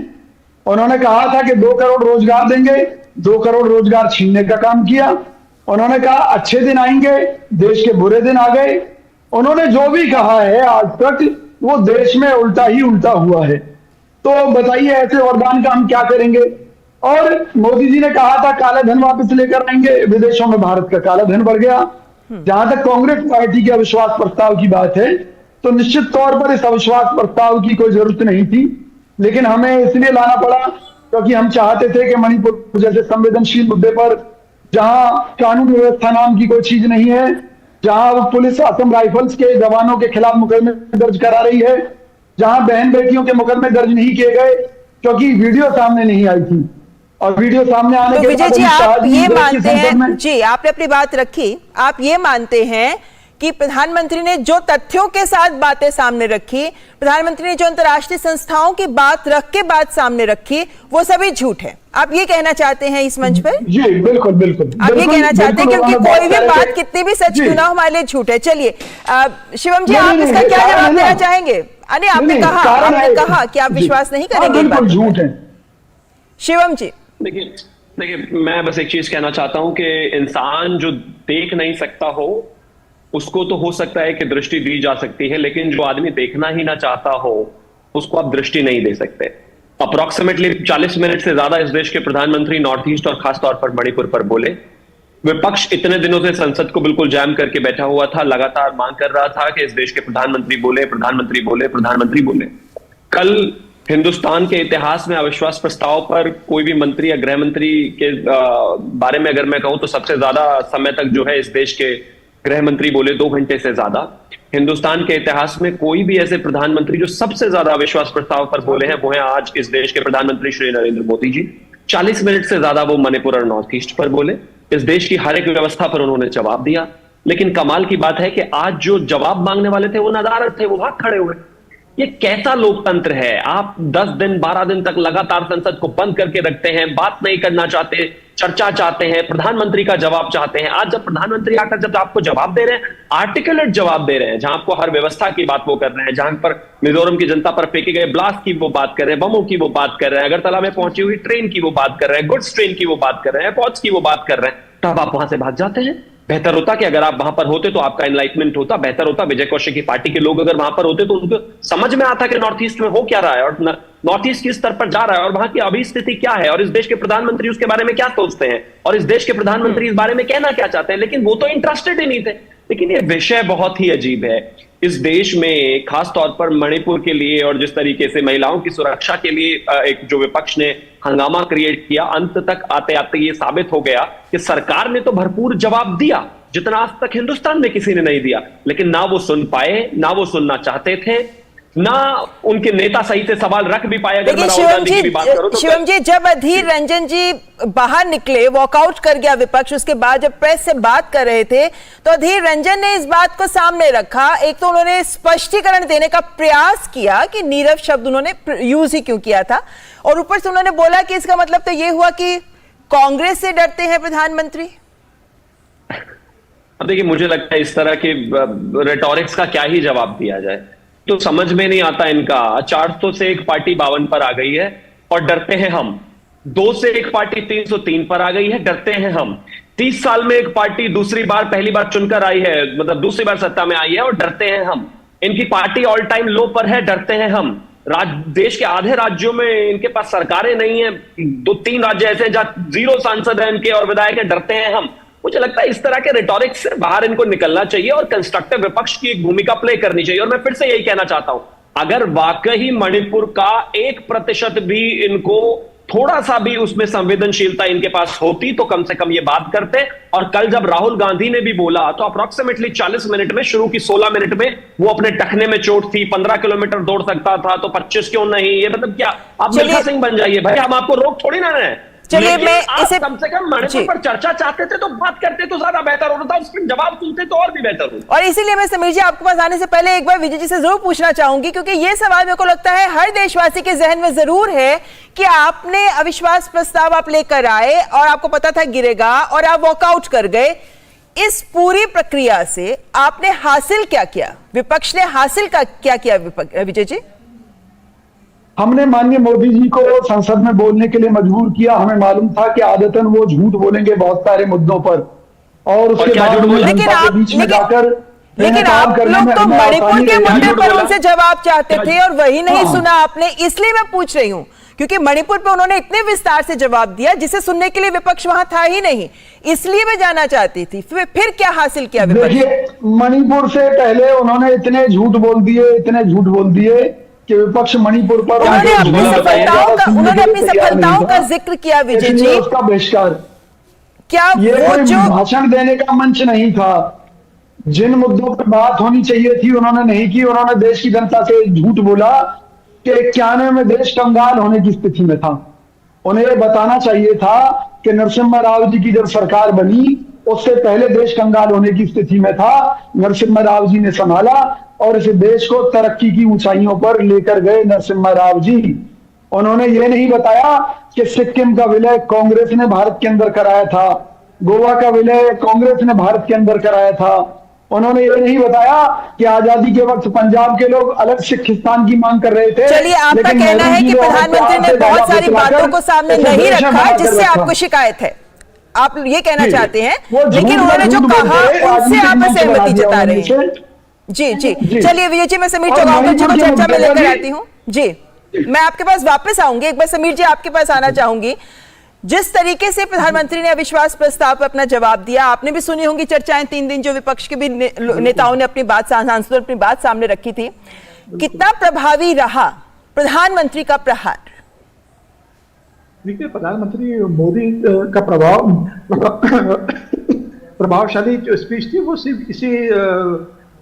उन्होंने कहा था कि 2 करोड़ रोजगार देंगे, 2 करोड़ रोजगार छीनने का काम किया। उन्होंने कहा अच्छे दिन आएंगे, देश के बुरे दिन आ गए। उन्होंने जो भी कहा है आज तक वो देश में उल्टा ही उल्टा हुआ है। तो बताइए ऐसे वरदान का हम क्या करेंगे। और मोदी जी ने कहा था काला धन वापस लेकर आएंगे, विदेशों में भारत का काला धन बढ़ गया। जहां तक कांग्रेस पार्टी के अविश्वास प्रस्ताव की बात है तो निश्चित तौर पर इस अविश्वास प्रस्ताव की कोई जरूरत नहीं थी, लेकिन हमें इसलिए लाना पड़ा क्योंकि हम चाहते थे कि मणिपुर जैसे संवेदनशील मुद्दे पर, जहां कानून व्यवस्था नाम की कोई चीज नहीं है, जहां पुलिस असम राइफल्स के जवानों के खिलाफ मुकदमे दर्ज करा रही है, जहां बहन बेटियों के मुकदमे दर्ज नहीं किए गए क्योंकि वीडियो सामने नहीं आई थी। और वीडियो सामने आने के विजय जी, आप ये मानते हैं जी, आपने अपनी बात रखी, आप ये मानते हैं कि प्रधानमंत्री ने जो तथ्यों के साथ बातें सामने रखी, प्रधानमंत्री ने जो अंतर्राष्ट्रीय संस्थाओं की बात रख के बात सामने रखी, वो सभी झूठ है, आप ये कहना चाहते हैं इस मंच पर? जी बिल्कुल बिल्कुल, आप ये कहना चाहते हैं क्योंकि कोई भी बात कितनी भी सच क्यों ना हमारे लिए झूठ है। चलिए शिवम जी, आप इसका क्या जवाब देना चाहेंगे? अरे आपने कहा कि आप विश्वास नहीं करेंगे, बिल्कुल झूठ है। शिवम जी देखिए, मैं बस एक चीज कहना चाहता हूं कि इंसान जो देख नहीं सकता हो उसको तो हो सकता है कि दृष्टि दी जा सकती है, लेकिन जो आदमी देखना ही ना चाहता हो उसको आप दृष्टि नहीं दे सकते। अप्रोक्सीमेटली 40 मिनट से ज्यादा इस देश के प्रधानमंत्री नॉर्थ ईस्ट और खासतौर पर मणिपुर पर बोले। विपक्ष इतने दिनों से संसद को बिल्कुल जैम करके बैठा हुआ था, लगातार मांग कर रहा था कि इस देश के प्रधानमंत्री बोले, प्रधानमंत्री बोले, प्रधानमंत्री बोले। कल हिंदुस्तान के इतिहास में अविश्वास प्रस्ताव पर कोई भी मंत्री या गृह मंत्री के बारे में अगर मैं कहूं तो सबसे ज्यादा समय तक जो है इस देश के गृह मंत्री बोले, 2 घंटे से ज्यादा। हिंदुस्तान के इतिहास में कोई भी ऐसे प्रधानमंत्री जो सबसे ज्यादा अविश्वास प्रस्ताव पर बोले हैं वो है आज इस देश के प्रधानमंत्री श्री नरेंद्र मोदी जी। 40 मिनट से ज्यादा वो मणिपुर और नॉर्थ ईस्ट पर बोले, इस देश की हर एक व्यवस्था पर उन्होंने जवाब दिया। लेकिन कमाल की बात है कि आज जो जवाब मांगने वाले थे वो नदारद थे, वो भाग खड़े हुए। ये कैसा लोकतंत्र है? आप 10 दिन 12 दिन तक लगातार संसद को बंद करके रखते हैं, बात नहीं करना चाहते, चर्चा चाहते हैं, प्रधानमंत्री का जवाब चाहते हैं। आज जब प्रधानमंत्री आकर जब आपको जवाब दे रहे हैं, आर्टिकुलेट जवाब दे रहे हैं, जहां आपको हर व्यवस्था की बात वो कर रहे हैं, जहां पर मिजोरम की जनता पर फेंके गए ब्लास्ट की वो बात कर रहे हैं, बमों की वो बात कर रहे हैं, अगरतला में पहुंची हुई ट्रेन की वो बात कर रहे हैं, गुड्स ट्रेन की वो बात कर रहे हैं, फौज की वो बात कर रहे हैं, तब आप वहां से भाग जाते हैं। बेहतर होता कि अगर आप वहां पर होते तो आपका एनलाइटमेंट होता, बेहतर होता विजय कौशिक की पार्टी के लोग अगर वहां पर होते तो उनको समझ में आता कि नॉर्थ ईस्ट में हो क्या रहा है और नॉर्थ ईस्ट किस स्तर पर जा रहा है और वहां की अभी स्थिति क्या है और इस देश के प्रधानमंत्री उसके बारे में क्या सोचते हैं और इस देश के प्रधानमंत्री इस बारे में कहना क्या चाहते हैं। लेकिन वो तो इंटरेस्टेड ही नहीं थे। लेकिन ये विषय बहुत ही अजीब है। इस देश में खास तौर पर मणिपुर के लिए और जिस तरीके से महिलाओं की सुरक्षा के लिए एक जो विपक्ष ने हंगामा क्रिएट किया, अंत तक आते आते ये साबित हो गया कि सरकार ने तो भरपूर जवाब दिया जितना आज तक हिंदुस्तान में किसी ने नहीं दिया, लेकिन ना वो सुन पाए, ना वो सुनना चाहते थे, ना उनके नेता सही से सवाल रख भी पाए। अगर राहुल गांधी की भी बात करो तो शिवम जी, जब अधीर रंजन जी बाहर निकले, वॉकआउट कर गया विपक्ष, उसके बाद जब प्रेस से बात कर रहे थे तो अधीर रंजन ने इस बात को सामने रखा। एक तो उन्होंने स्पष्टीकरण देने का प्रयास किया कि नीरव शब्द उन्होंने यूज ही क्यों किया था, और ऊपर से उन्होंने बोला कि इसका मतलब तो ये हुआ कि कांग्रेस से डरते हैं प्रधानमंत्री। अब देखिए, मुझे लगता है इस तरह के रेटोरिक्स का क्या ही जवाब दिया जाए, तो समझ में नहीं आता इनका। 400 से एक पार्टी 52 पर आ गई है और डरते हैं हम। 2 से एक पार्टी 303 पर आ गई है, डरते हैं हम। 30 साल में एक पार्टी दूसरी बार पहली बार चुनकर आई है, मतलब दूसरी बार सत्ता में आई है और डरते हैं हम। इनकी पार्टी ऑल टाइम लो पर है, डरते हैं हम। देश के आधे राज्यों में इनके पास सरकारें नहीं है, 2-3 राज्य ऐसे हैं जहां 0 सांसद है इनके और विधायक है, डरते हैं हम। मुझे लगता है इस तरह के रिटोरिक्स से बाहर इनको निकलना चाहिए और कंस्ट्रक्टिव विपक्ष की एक भूमिका प्ले करनी चाहिए। और मैं फिर से यही कहना चाहता हूं, अगर वाकई मणिपुर का 1% भी इनको थोड़ा सा भी उसमें संवेदनशीलता इनके पास होती तो कम से कम ये बात करते। और कल जब राहुल गांधी ने भी बोला तो अप्रोक्सीमेटली 40 मिनट में, शुरू की 16 मिनट में वो अपने टखने में चोट थी, 15 किलोमीटर दौड़ सकता था तो 25 क्यों नहीं। ये मतलब क्या आप मिल्खा सिंह बन जाइए भाई, हम आपको रोक थोड़ी ना रहे हैं। चलिए लेकिन मैं आप इसे कम से कम मणिपुर पर चर्चा चाहते थे तो बात करते तो ज्यादा बेहतर होता था, उसके जवाब सुनते तो और भी बेहतर होता। और इसीलिए मैं समीर जी आपके पास आने से पहले एक बार विजय जी से जरूर पूछना चाहूंगी, क्योंकि ये सवाल मेरे को लगता है हर देशवासी के जहन में जरूर है कि आपने अविश्वास प्रस्ताव आप लेकर आए और आपको पता था गिरेगा और आप वॉकआउट कर गए। इस पूरी प्रक्रिया से आपने हासिल क्या किया, विपक्ष ने हासिल क्या किया विजय जी? हमने माननीय मोदी जी को संसद में बोलने के लिए मजबूर किया। हमें मालूम था कि आदतन वो झूठ बोलेंगे बहुत सारे मुद्दों पर, और उसके बाद जनता के बीच में जाकर लेकिन आप लोग तो मणिपुर के मुद्दे पर उनसे जवाब चाहते थे और वही नहीं सुना आपने, इसलिए मैं पूछ रही हूं, क्योंकि मणिपुर पे उन्होंने इतने विस्तार से जवाब दिया जिसे सुनने के लिए विपक्ष वहां था ही नहीं, इसलिए मैं जानना चाहती थी फिर क्या हासिल किया विपक्ष? देखिए, मणिपुर से पहले उन्होंने इतने झूठ बोल दिए कि विपक्ष मणिपुर पर उन्होंने अपनी सफलताओं का जिक्र किया विजय जी, उसका बहिष्कार। क्या ये वो कोई जो भाषण देने का मंच नहीं था, जिन मुद्दों पर बात होनी चाहिए थी उन्होंने नहीं की। उन्होंने देश की जनता से झूठ बोला कि 91 में देश कंगाल होने की स्थिति में था। उन्हें यह बताना चाहिए था कि नरसिम्हा राव जी की जब सरकार बनी उससे पहले देश कंगाल होने की स्थिति में था। नरसिम्हा राव जी ने संभाला और इस देश को तरक्की की ऊंचाइयों पर लेकर गए नरसिम्हा राव जी। उन्होंने ये नहीं बताया कि सिक्किम का विलय कांग्रेस ने भारत के अंदर कराया था, गोवा का विलय कांग्रेस ने भारत के अंदर कराया था। उन्होंने ये नहीं बताया कि आजादी के वक्त पंजाब के लोग अलग सिखिस्तान की मांग कर रहे थे। चलिए, आपका कहना है कि प्रधानमंत्री ने बहुत सारी बातों को सामने नहीं रखा जिससे आपको शिकायत है, आप ये कहना चाहते हैं, लेकिन उन्होंने जो कहा उससे आप सहमति जता रहे हैं। जी जी, चलिए विजय जी, मैं समीर चौगांवकर जी को चर्चा में लेकर आती हूँ। जी, मैं आपके पास वापस आऊंगी, एक बार समीर जी आपके पास आना चाहूंगी। जिस तरीके से प्रधानमंत्री ने अविश्वास प्रस्ताव पर अपना जवाब दिया, आपने भी सुनी होंगी चर्चाएं 3 दिन जो विपक्ष के भी नेताओं ने अपनी बात, सांसदों ने अपनी बात सामने रखी थी। कितना प्रभावी रहा प्रधानमंत्री का प्रहार? देखिए, प्रधानमंत्री मोदी का प्रभावशाली जो स्पीच थी वो सिर्फ इसी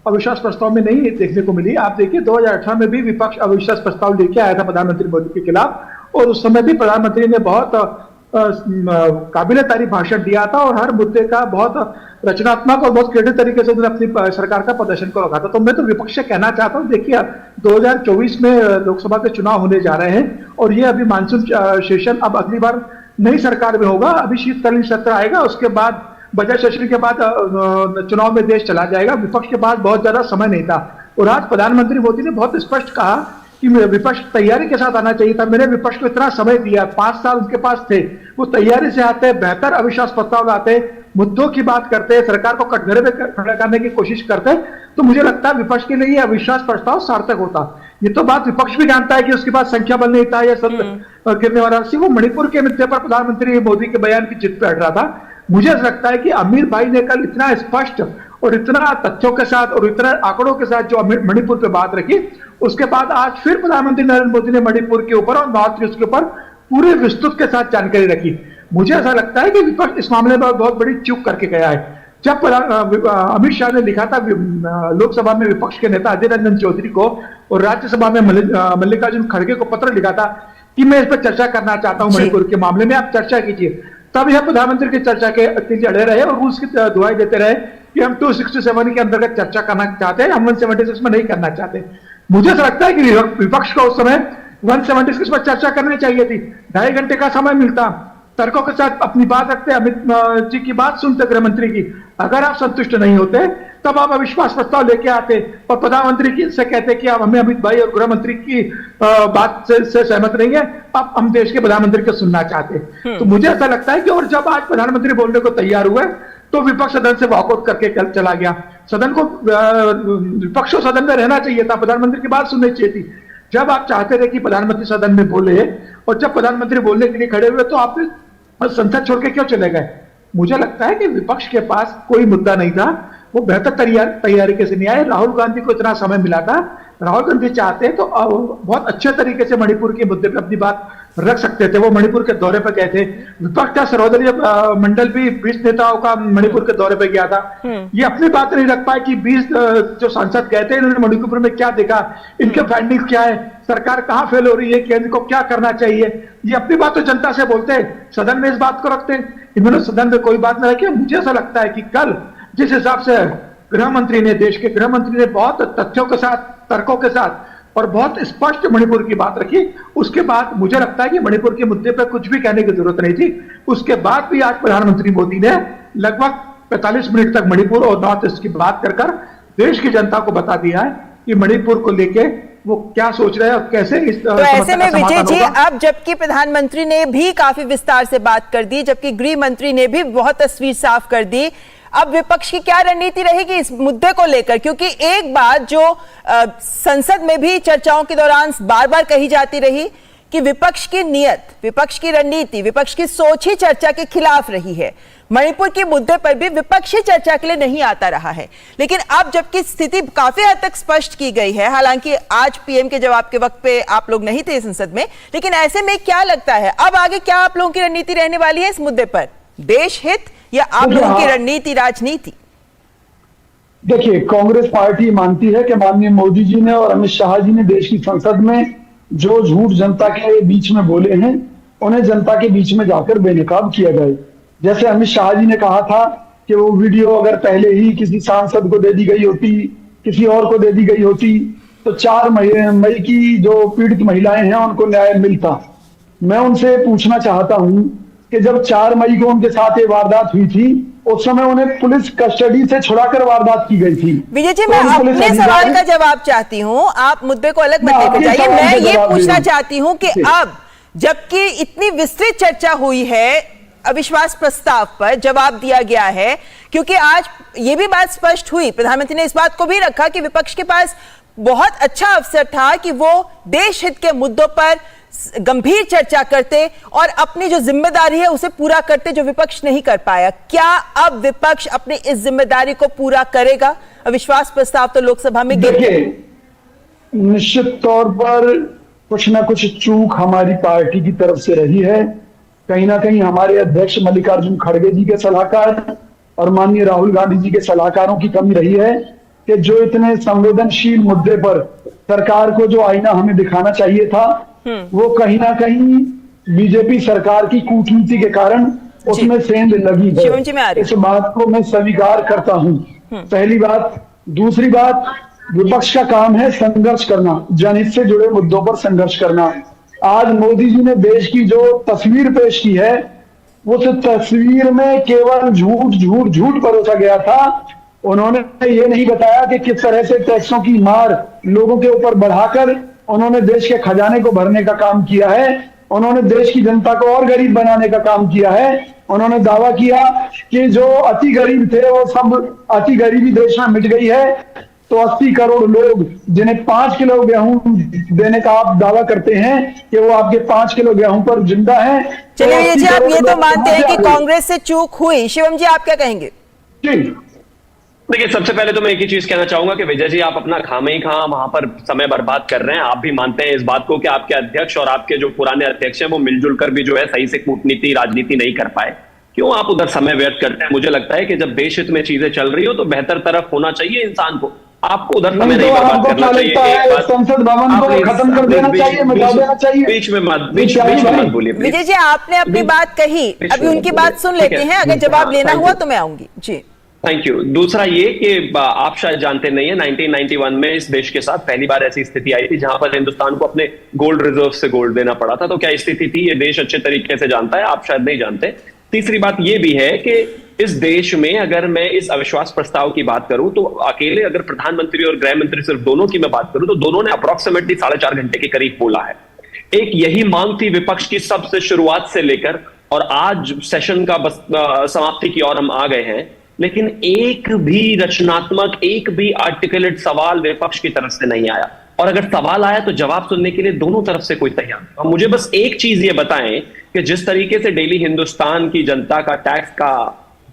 अविश्वास प्रस्ताव में नहीं देखने को मिली। आप देखिए, 2018 में भी विपक्ष अविश्वास प्रस्ताव लेके आया था प्रधानमंत्री मोदी के खिलाफ, और उस समय भी प्रधानमंत्री ने बहुत काबिल तारीफ भाषण दिया था और हर मुद्दे का बहुत रचनात्मक और बहुत क्रिएटिव तरीके से उन्होंने अपनी सरकार का प्रदर्शन को रखा था। तो मैं तो विपक्ष से कहना चाहता हूँ, देखिए 2024 में लोकसभा के चुनाव होने जा रहे हैं और ये अभी मानसून सेशन अब अगली बार नई सरकार में होगा। अभी शीतकालीन सत्र आएगा, उसके बाद बजट सेशन के बाद चुनाव में देश चला जाएगा। विपक्ष के पास बहुत ज्यादा समय नहीं था और आज प्रधानमंत्री मोदी ने बहुत स्पष्ट कहा कि विपक्ष तैयारी के साथ आना चाहिए था। मैंने विपक्ष को इतना समय दिया, 5 साल उनके पास थे, वो तैयारी से आते, बेहतर अविश्वास प्रस्ताव लाते, मुद्दों की बात करते, सरकार को कटघरे में खड़ा करने की कोशिश करते, तो मुझे लगता है विपक्ष के लिए अविश्वास प्रस्ताव सार्थक होता। ये तो बात विपक्ष भी जानता है कि उसके पास संख्या बल नहीं था या सब गिरने वाला। वो मणिपुर के मुद्दे पर प्रधानमंत्री मोदी के बयान की जिद पे अड़ रहा था। मुझे लगता है कि अमीर भाई ने कल इतना स्पष्ट और इतना तथ्यों के साथ और इतना आंकड़ों के साथ जो मणिपुर पे बात रखी, उसके बाद आज फिर प्रधानमंत्री नरेंद्र मोदी ने मणिपुर के ऊपर और नॉर्थ ईस्ट के ऊपर पूरे विस्तृत के साथ जानकारी रखी। मुझे ऐसा लगता है कि विपक्ष इस मामले में बहुत बड़ी चूक करके गया है। जब अमित शाह ने लिखा था लोकसभा में विपक्ष के नेता अधीर रंजन चौधरी को और राज्यसभा में मल्लिकार्जुन खड़गे को पत्र लिखा था कि मैं इस पर चर्चा करना चाहता हूं मणिपुर के मामले में, आप चर्चा कीजिए, तब यह प्रधानमंत्री की चर्चा के लिए अड़े रहे और रूल्स की दुहाई देते रहे कि हम 267 के अंतर्गत चर्चा करना चाहते हैं, हम 176 में नहीं करना चाहते। मुझे ऐसा लगता है कि विपक्ष को उस समय 176 पर चर्चा करनी चाहिए थी। 2.5 घंटे का समय मिलता, तर्कों के साथ अपनी बात रखते, अमित जी की बात सुनते, गृह मंत्री की। अगर आप संतुष्ट नहीं होते तब आप अविश्वास प्रस्ताव लेके आते और प्रधानमंत्री की से कहते कि आप हमें अमित भाई और गृह मंत्री की बात से सहमत नहीं है, अब हम देश के प्रधानमंत्री को सुनना चाहते। तो मुझे ऐसा लगता है कि और जब आज प्रधानमंत्री बोलने को तैयार हुए तो विपक्ष सदन से वॉकआउट करके चला गया। सदन को विपक्ष को सदन में रहना चाहिए था, प्रधानमंत्री की बात सुननी चाहिए थी। जब आप चाहते थे कि प्रधानमंत्री सदन में बोले और जब प्रधानमंत्री बोलने के लिए खड़े हुए तो आप संसद छोड़ के क्यों चले गए? मुझे लगता है कि विपक्ष के पास कोई मुद्दा नहीं था, वो बेहतर तैयारी से नहीं आए। राहुल गांधी को इतना समय मिला था, राहुल गांधी चाहते तो बहुत अच्छे तरीके से मणिपुर के मुद्दे पर अपनी बात रख सकते थे। वो मणिपुर के दौरे पर गए थे। विपक्ष का सर्वदलीय मंडल भी 20 नेताओं का मणिपुर के दौरे पर गया था। ये अपनी बात नहीं रख पाए कि 20 जो सांसद गए थे इन्होंने मणिपुर में क्या देखा, इनके फाइंडिंग्स क्या है, सरकार कहां फेल हो रही है, केंद्र को क्या करना चाहिए। ये अपनी बात तो जनता से बोलते हैं, सदन में इस बात को रखते हैं। इन्होंने सदन में कोई बात नहीं रखी। मुझे ऐसा लगता है कि कल जिस हिसाब से गृह मंत्री ने, देश के गृह मंत्री ने बहुत तथ्यों के साथ, तर्कों के साथ और बहुत स्पष्ट मणिपुर की बात रखी, उसके बाद मुझे लगता है कि मणिपुर के मुद्दे पर कुछ भी कहने की जरूरत नहीं थी। उसके बाद भी आज प्रधानमंत्री मोदी ने लगभग 45 मिनट तक मणिपुर और नॉर्थ ईस्ट की बात कर देश की जनता को बता दिया है कि मणिपुर को लेके वो क्या सोच रहे हैं और कैसे इस तो ऐसे में विजय जी, अब जबकि प्रधानमंत्री ने भी काफी विस्तार से बात कर दी, जबकि गृह मंत्री ने भी बहुत तस्वीर साफ कर दी, अब विपक्ष की क्या रणनीति रहेगी इस मुद्दे को लेकर? क्योंकि एक बात जो संसद में भी चर्चाओं के दौरान बार बार कही जाती रही कि विपक्ष की नीयत, विपक्ष की रणनीति, विपक्ष की सोच ही चर्चा के खिलाफ रही है। मणिपुर के मुद्दे पर भी विपक्ष ही चर्चा के लिए नहीं आता रहा है। लेकिन अब जबकि स्थिति काफी हद तक स्पष्ट की गई है, हालांकि आज पीएम के जवाब के वक्त पे आप लोग नहीं थे संसद में, लेकिन ऐसे में क्या लगता है अब आगे क्या आप लोगों की रणनीति रहने वाली है इस मुद्दे पर? देश हित या आप लोगों की रणनीति, राजनीति? देखिए, कांग्रेस पार्टी मानती है कि माननीय मोदी जी ने और अमित शाह जी ने देश की संसद में जो झूठ जनता के बीच में बोले हैं उन्हें जनता के बीच में जाकर बेनकाब किया जाए। जैसे अमित शाह जी ने कहा था कि वो वीडियो अगर पहले ही किसी सांसद को दे दी गई होती, किसी और को दे दी गई होती, तो 4 मई की जो पीड़ित महिलाएं हैं उनको न्याय मिलता। मैं उनसे पूछना चाहता हूं कि जब 4 मई को उनके साथ ये वारदात हुई थी, उस समय उन्हें पुलिस कस्टडी से छुड़ाकर वारदात की गई थी। विजय जी, मैं अपने सवाल का जवाब चाहती हूं, आप मुद्दे को अलग मत लेकर जाइए। मैं ये पूछना चाहती हूं कि अब जबकि इतनी विस्तृत चर्चा हुई है अविश्वास प्रस्ताव पर, जवाब दिया गया है, क्योंकि आज ये भी बात स्पष्ट हुई, प्रधानमंत्री ने इस बात को भी रखा कि विपक्ष के पास बहुत अच्छा अवसर था कि वो देश हित के मुद्दों पर गंभीर चर्चा करते और अपनी जो जिम्मेदारी है उसे पूरा करते, जो विपक्ष नहीं कर पाया। क्या अब विपक्ष अपनी इस जिम्मेदारी को पूरा करेगा? अविश्वास प्रस्ताव तो लोकसभा में देखिए, निश्चित तौर पर कुछ ना कुछ चूक हमारी पार्टी की तरफ से रही है। कहीं ना कहीं हमारे अध्यक्ष मल्लिकार्जुन खड़गे जी के सलाहकार और माननीय राहुल गांधी जी के सलाहकारों की कमी रही है कि जो इतने संवेदनशील मुद्दे पर सरकार को जो आईना हमें दिखाना चाहिए था, वो कहीं ना कहीं बीजेपी सरकार की कूटनीति के कारण उसमें सेंध लगी है। इस बात को मैं स्वीकार करता हूं, पहली बात। दूसरी बात, विपक्ष का काम है संघर्ष करना, जनहित से जुड़े मुद्दों पर संघर्ष करना। आज मोदी जी ने देश की जो तस्वीर पेश की है, उस तस्वीर में केवल झूठ झूठ झूठ परोसा गया था। उन्होंने ये नहीं बताया कि किस तरह से टैक्सों की मार लोगों के ऊपर बढ़ाकर उन्होंने देश के खजाने को भरने का काम किया है। उन्होंने देश की जनता को और गरीब बनाने का काम किया है। उन्होंने दावा किया कि जो अति गरीब थे वो सब अति गरीबी देश में मिट गई है। तो 80 करोड़ लोग जिन्हें 5 किलो गेहूं देने का आप दावा करते हैं कि वो आपके 5 किलो गेहूं पर जिंदा है। चलिए जी, आप ये तो मानते हैं कि कांग्रेस से चूक हुई। शिवम जी, आप क्या कहेंगे? देखिए, सबसे पहले तो मैं एक ही चीज कहना चाहूंगा कि विजय जी, आप अपना खामे ही खां वहां पर समय बर्बाद कर रहे हैं। आप भी मानते हैं इस बात को कि आपके अध्यक्ष और आपके जो पुराने अध्यक्ष हैं वो मिलजुल कर भी जो है सही से कूटनीति, राजनीति नहीं कर पाए। क्यों आप उधर समय व्यर्थ करते हैं? मुझे लगता है कि जब देश हित में चीजें चल रही हो तो बेहतर तरफ होना चाहिए इंसान को। आपको उधर समय नहीं बर्बाद करना चाहिए। संसद भवन को खत्म कर देना चाहिए, मिटा देना चाहिए। बीच में मत बोलिए। विजय जी, आपने अपनी बात कही, अभी उनकी बात सुन लेते हैं, अगर जवाब लेना हुआ तो मैं आऊंगी जी। Thank you. दूसरा ये कि आप शायद जानते नहीं है, 1991 में इस देश के साथ पहली बार ऐसी स्थिति आई थी जहां पर हिंदुस्तान को अपने गोल्ड रिजर्व से गोल्ड देना पड़ा था। तो क्या स्थिति थी ये देश अच्छे तरीके से जानता है, आप शायद नहीं जानते। तीसरी बात ये भी है कि इस देश में अगर मैं इस अविश्वास प्रस्ताव की बात करूं तो अकेले अगर प्रधानमंत्री और गृह मंत्री सिर्फ दोनों की मैं बात करूं तो दोनों ने अप्रोक्सीमेटली 4.5 घंटे के करीब बोला है। एक यही मांग थी विपक्ष की सबसे शुरुआत से लेकर, और आज सेशन का बस समाप्ति की ओर हम आ गए हैं, लेकिन एक भी रचनात्मक, एक भी आर्टिकुलेट सवाल विपक्ष की तरफ से नहीं आया। और अगर सवाल आया तो जवाब सुनने के लिए दोनों तरफ से कोई तैयार नहीं। मुझे बस एक चीज ये बताएं कि जिस तरीके से डेली हिंदुस्तान की जनता का टैक्स का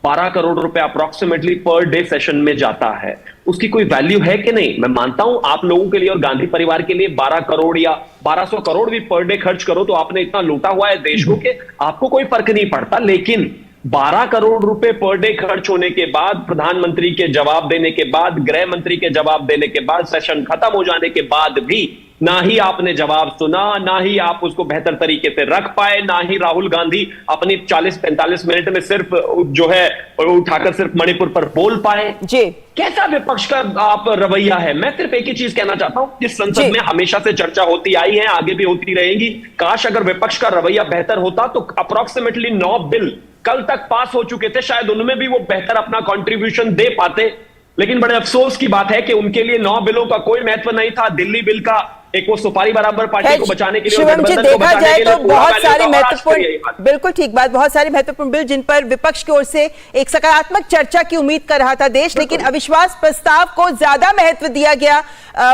12 करोड़ रुपए अप्रोक्सीमेटली पर डे सेशन में जाता है, उसकी कोई वैल्यू है कि नहीं? मैं मानता हूं आप लोगों के लिए और गांधी परिवार के लिए 12 करोड़ या 1200 करोड़ भी पर डे खर्च करो तो आपने इतना लूटा हुआ है देश को कि आपको कोई फर्क नहीं पड़ता। लेकिन 12 करोड़ रुपए पर डे खर्च होने के बाद, प्रधानमंत्री के जवाब देने के बाद, गृह मंत्री के जवाब देने के बाद, सेशन खत्म हो जाने के बाद भी ना ही आपने जवाब सुना, ना ही आप उसको बेहतर तरीके से रख पाए, ना ही राहुल गांधी अपनी 40-45 मिनट में सिर्फ जो है उठाकर सिर्फ मणिपुर पर बोल पाए। जी, कैसा विपक्ष का आप रवैया है? मैं सिर्फ एक ही चीज कहना चाहता हूं, जिस संसद में हमेशा से चर्चा होती आई है, आगे भी होती रहेगी, काश अगर विपक्ष का रवैया बेहतर होता तो अप्रोक्सीमेटली 9 बिल कल तक पास हो चुके थे, शायद उनमें भी वो बेहतर अपना कंट्रीब्यूशन दे पाते। लेकिन बड़े अफसोस की बात है कि उनके लिए 9 बिलों का कोई महत्व नहीं था। दिल्ली बिल का एक वो सुपारी बराबर पार्टी को बचाने के लिए, शिवम जी, देखा जाए तो बहुत सारे महत्वपूर्ण, बिल्कुल ठीक बात, बहुत सारे महत्वपूर्ण बिल जिन पर विपक्ष की ओर से एक सकारात्मक चर्चा की उम्मीद कर रहा था देश, लेकिन अविश्वास प्रस्ताव को ज्यादा महत्व दिया गया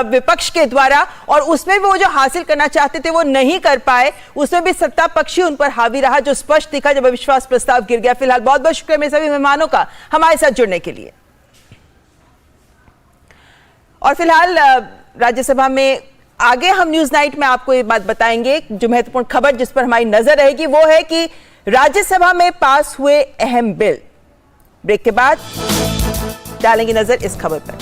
विपक्ष के द्वारा, और उसमें भी वो जो हासिल करना चाहते थे वो नहीं कर पाए। उसमें भी सत्ता पक्षी उन पर हावी रहा, जो स्पष्ट दिखा जब अविश्वास प्रस्ताव गिर गया। फिलहाल बहुत बहुत शुक्रिया मेरे सभी मेहमानों का हमारे साथ जुड़ने के लिए। और फिलहाल राज्यसभा में आगे हम न्यूज नाइट में आपको ये बात बताएंगे, जो महत्वपूर्ण खबर जिस पर हमारी नजर रहेगी वो है कि राज्यसभा में पास हुए अहम बिल। ब्रेक के बाद डालेंगे नजर इस खबर पर।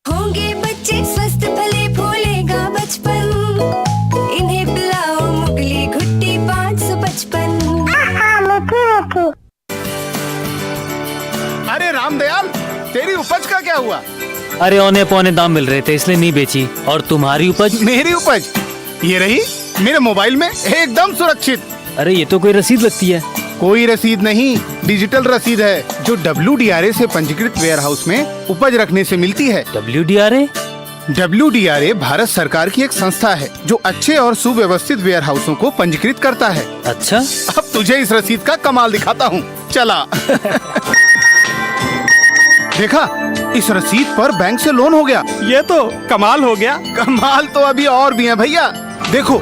होंगे बच्चे स्वस्थ भले फूलेगा बचपन, इन्हें पिलाओ मुगली घुट्टी 555। अरे रामदयाल, तेरी उपज का क्या हुआ? अरे औने पौने दाम मिल रहे थे इसलिए नहीं बेची। और तुम्हारी उपज? मेरी उपज ये रही मेरे मोबाइल में एकदम सुरक्षित। अरे ये तो कोई रसीद लगती है। कोई रसीद नहीं, डिजिटल रसीद है जो WDRA से पंजीकृत वेयर हाउस में उपज रखने से मिलती है। WDRA? WDRA भारत सरकार की एक संस्था है जो अच्छे और सुव्यवस्थित वेयर हाउसों को पंजीकृत करता है। अच्छा, अब तुझे इस रसीद का कमाल दिखाता हूँ, चला। देखा, इस रसीद पर बैंक से लोन हो गया। ये तो कमाल हो गया। कमाल तो अभी और भी है भैया। देखो,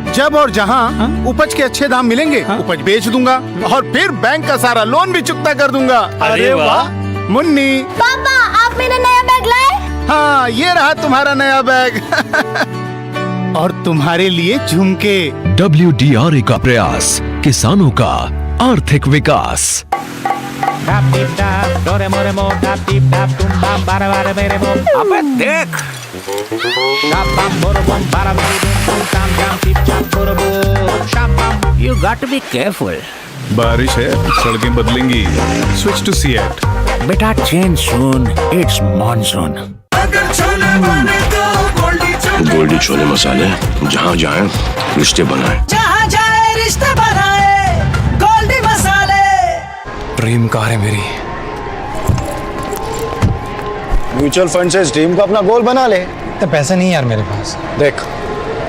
जब और जहाँ उपज के अच्छे दाम मिलेंगे उपज बेच दूंगा और फिर बैंक का सारा लोन भी चुकता कर दूंगा। अरे वाह मुन्नी। पापा, आप मेरा नया बैग लाए? हाँ, ये रहा तुम्हारा नया बैग। और तुम्हारे लिए झुमके। WDRA का प्रयास, किसानों का आर्थिक विकास। अबे देख, You got to be careful. बारिश है, सड़कें बदलेंगी। Switch to Seat. बेटा change soon. It's monsoon. अगर छोले बने तो गोल्डी छोले मसाले, जहाँ जाए रिश्ते बनाए, जहाँ जाए रिश्ते बनाए, गोल्डी मसाले। ड्रीम कार है मेरी। म्यूचुअल फंड से इस ड्रीम को अपना गोल बना ले। तो पैसे नहीं यार मेरे पास। देख,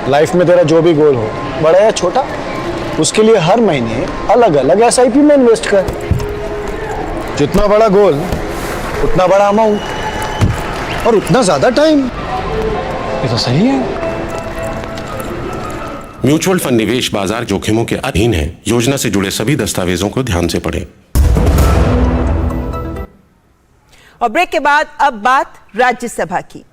लाइफ में तेरा जो भी गोल हो, बड़ा या छोटा, उसके लिए हर महीने अलग अलग SIP में इन्वेस्ट कर। जितना बड़ा गोल उतना बड़ा अमाउंट और उतना ज्यादा टाइम। ये तो सही है। म्यूचुअल फंड निवेश बाजार जोखिमों के अधीन है। योजना से जुड़े सभी दस्तावेजों को ध्यान से पढ़ें। और ब्रेक के बाद अब बात राज्यसभा की।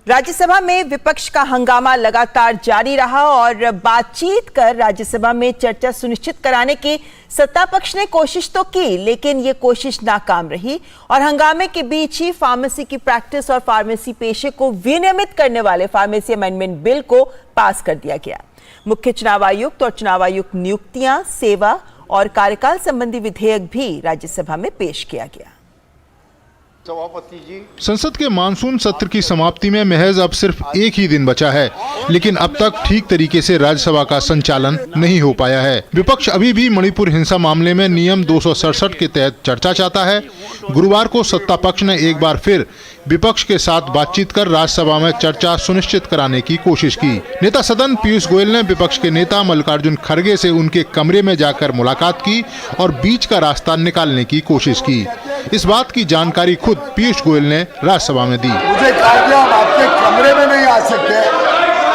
राज्यसभा में विपक्ष का हंगामा लगातार जारी रहा और बातचीत कर राज्यसभा में चर्चा सुनिश्चित कराने की सत्ता पक्ष ने कोशिश तो की, लेकिन ये कोशिश नाकाम रही और हंगामे के बीच ही फार्मेसी की प्रैक्टिस और फार्मेसी पेशे को विनियमित करने वाले फार्मेसी अमेंडमेंट बिल को पास कर दिया गया। मुख्य चुनाव आयुक्त और चुनाव आयुक्त नियुक्तियां, सेवा और कार्यकाल संबंधी विधेयक भी राज्यसभा में पेश किया गया। सभापति जी, संसद के मानसून सत्र की समाप्ति में महज अब सिर्फ एक ही दिन बचा है, लेकिन अब तक ठीक तरीके से राज्यसभा का संचालन नहीं हो पाया है। विपक्ष अभी भी मणिपुर हिंसा मामले में नियम 267 के तहत चर्चा चाहता है। गुरुवार को सत्ता पक्ष ने एक बार फिर विपक्ष के साथ बातचीत कर राज्यसभा में चर्चा सुनिश्चित कराने की कोशिश की। नेता सदन पीयूष गोयल ने विपक्ष के नेता मल्लिकार्जुन खड़गे से उनके कमरे में जाकर मुलाकात की और बीच का रास्ता निकालने की कोशिश की। इस बात की जानकारी खुद पीयूष गोयल ने राज्यसभा में दी। मुझे कहा कि आप आपके कमरे में नहीं आ सकते,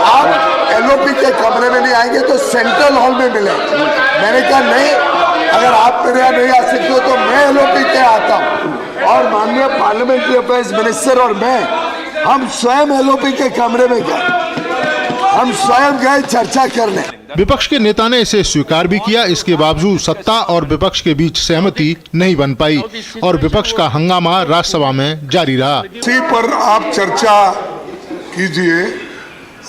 आप एलओपी के कमरे में नहीं आएंगे तो सेंट्रल हॉल में मिले। मैंने कहा नहीं, अगर आप मेरे यहाँ नहीं आ सकते हो तो मैं एलओपी के आता हूँ और माननीय पार्लियामेंट्री अफेयर्स मिनिस्टर और मैं, हम स्वयं एलओपी के कमरे में गए, हम स्वयं गए चर्चा करने। विपक्ष के नेता ने इसे स्वीकार भी किया। इसके बावजूद सत्ता और विपक्ष के बीच सहमति नहीं बन पाई और विपक्ष का हंगामा राज्यसभा में जारी रहा। इसी पर आप चर्चा कीजिए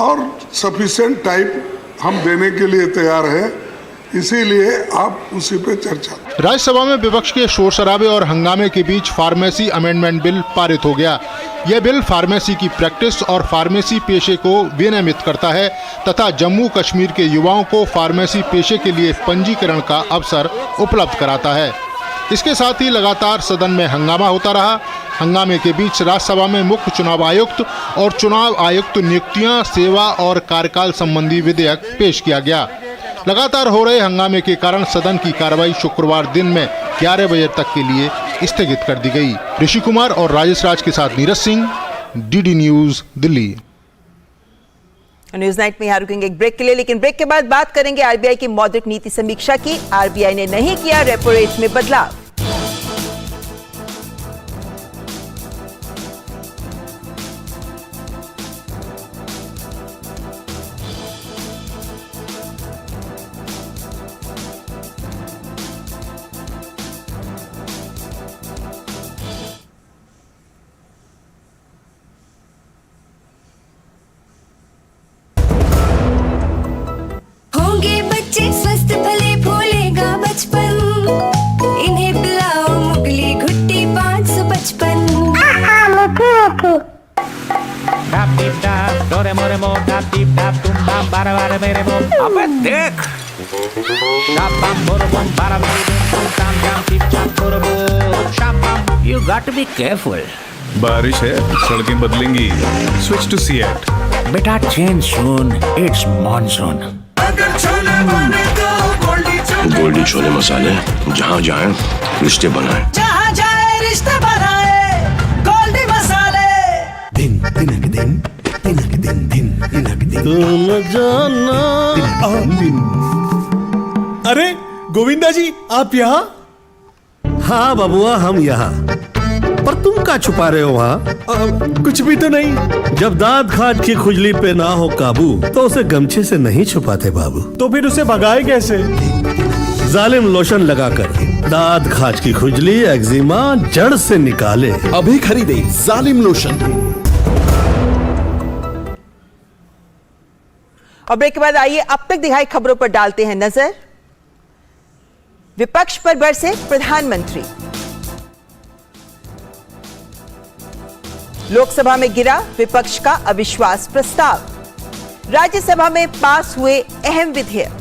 और सफिशिएंट टाइम हम देने के लिए तैयार हैं, इसीलिए आप उसी पे चर्चा। राज्यसभा में विपक्ष के शोर शराबे और हंगामे के बीच फार्मेसी अमेंडमेंट बिल पारित हो गया। यह बिल फार्मेसी की प्रैक्टिस और फार्मेसी पेशे को विनियमित करता है तथा जम्मू कश्मीर के युवाओं को फार्मेसी पेशे के लिए पंजीकरण का अवसर उपलब्ध कराता है। इसके साथ ही लगातार सदन में हंगामा होता रहा। हंगामे के बीच राज्यसभा में मुख्य चुनाव आयुक्त और चुनाव आयुक्त नियुक्तियां, सेवा और कार्यकाल संबंधी विधेयक पेश किया गया। लगातार हो रहे हंगामे के कारण सदन की कार्रवाई शुक्रवार दिन में 11 बजे तक के लिए स्थगित कर दी गई। ऋषि कुमार और राजेश राज के साथ Neeraj Singh, DD news, Delhi. News night में यहाँ रुकेंगे एक ब्रेक के लिए, लेकिन ब्रेक के बाद बात करेंगे आरबीआई की मौद्रिक नीति समीक्षा की। आरबीआई ने नहीं किया रेपो रेट में बदलाव। होंगे बच्चे स्वस्थ भले फूलेगा बचपन, इन्हें पिलाओ मुगली घुट्टी 555। अबे देख, You got to be careful. बारिश है, सड़कें बदलेंगी। Switch to CEAT. बेटा change soon, it's monsoon. Goldiee chole मसाले, जहाँ जाए रिश्ते बनाए, जहाँ जाए रिश्ते बनाए, गोल्डी मसाले। दिन तिनक दिन तिनक दिन दिन तिनक दिन तुम जाना। अरे गोविंदा जी, आप यहाँ? हाँ बबुआ, हम यहाँ। पर तुम क्या छुपा रहे हो वहाँ? कुछ भी तो नहीं। जब दांत खाज की खुजली पे ना हो काबू तो उसे गमछे से नहीं छुपाते बाबू। तो फिर उसे भगाए कैसे? जालिम लोशन लगाकर दांत खाज की खुजली एक्जिमा जड़ से निकाले। अभी खरीदे जालिम लोशन। और ब्रेक के बाद आइए अब तक दिखाई खबरों पर डालते हैं नजर। विपक्ष पर बरसे प्रधानमंत्री। लोकसभा में गिरा विपक्ष का अविश्वास प्रस्ताव। राज्यसभा में पास हुए अहम विधेयक।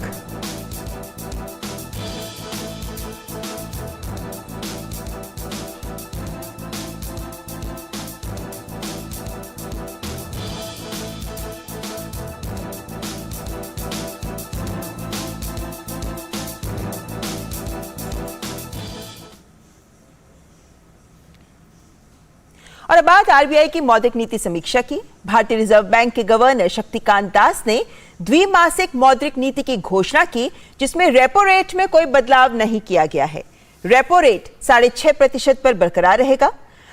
और अब बात आरबीआई की मौद्रिक नीति समीक्षा की। भारतीय रिजर्व बैंक के गवर्नर शक्तिकांत दास ने द्विमासिक मौद्रिक नीति की घोषणा की, जिसमें रेपो रेट में कोई बदलाव नहीं किया गया है। रेपो रेट 6.5% पर बरकरार रहेगा।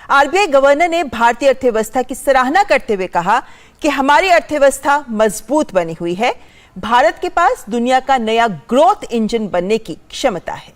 आरबीआई गवर्नर ने भारतीय अर्थव्यवस्था की सराहना करते हुए कहा कि हमारी अर्थव्यवस्था मजबूत बनी हुई है। भारत के पास दुनिया का नया ग्रोथ इंजन बनने की क्षमता है।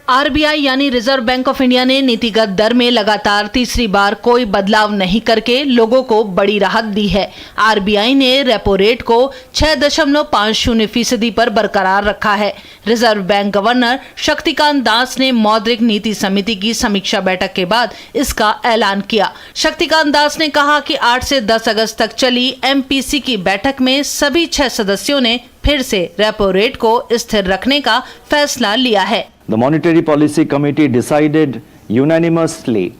आरबीआई यानी रिजर्व बैंक ऑफ इंडिया ने नीतिगत दर में लगातार तीसरी बार कोई बदलाव नहीं करके लोगों को बड़ी राहत दी है। आरबीआई ने रेपो रेट को 6.50% पर बरकरार रखा है। Reserve bank governor Shaktikanta Das ने मौद्रिक नीति समिति की समीक्षा बैठक के बाद इसका ऐलान किया। शक्तिकांत दास ने कहा कि 8 से 10 अगस्त तक चली एमपीसी की बैठक में सभी 6 सदस्यों ने फिर से रेपो रेट को स्थिर रखने का फैसला लिया है। The Monetary Policy Committee decided unanimously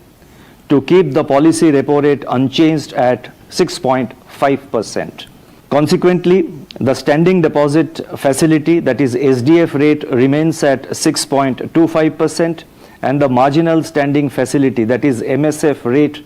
to keep the policy repo rate unchanged at 6.5%. Consequently, the standing deposit facility, that is SDF rate, remains at 6.25%, and the marginal standing facility, that is MSF rate,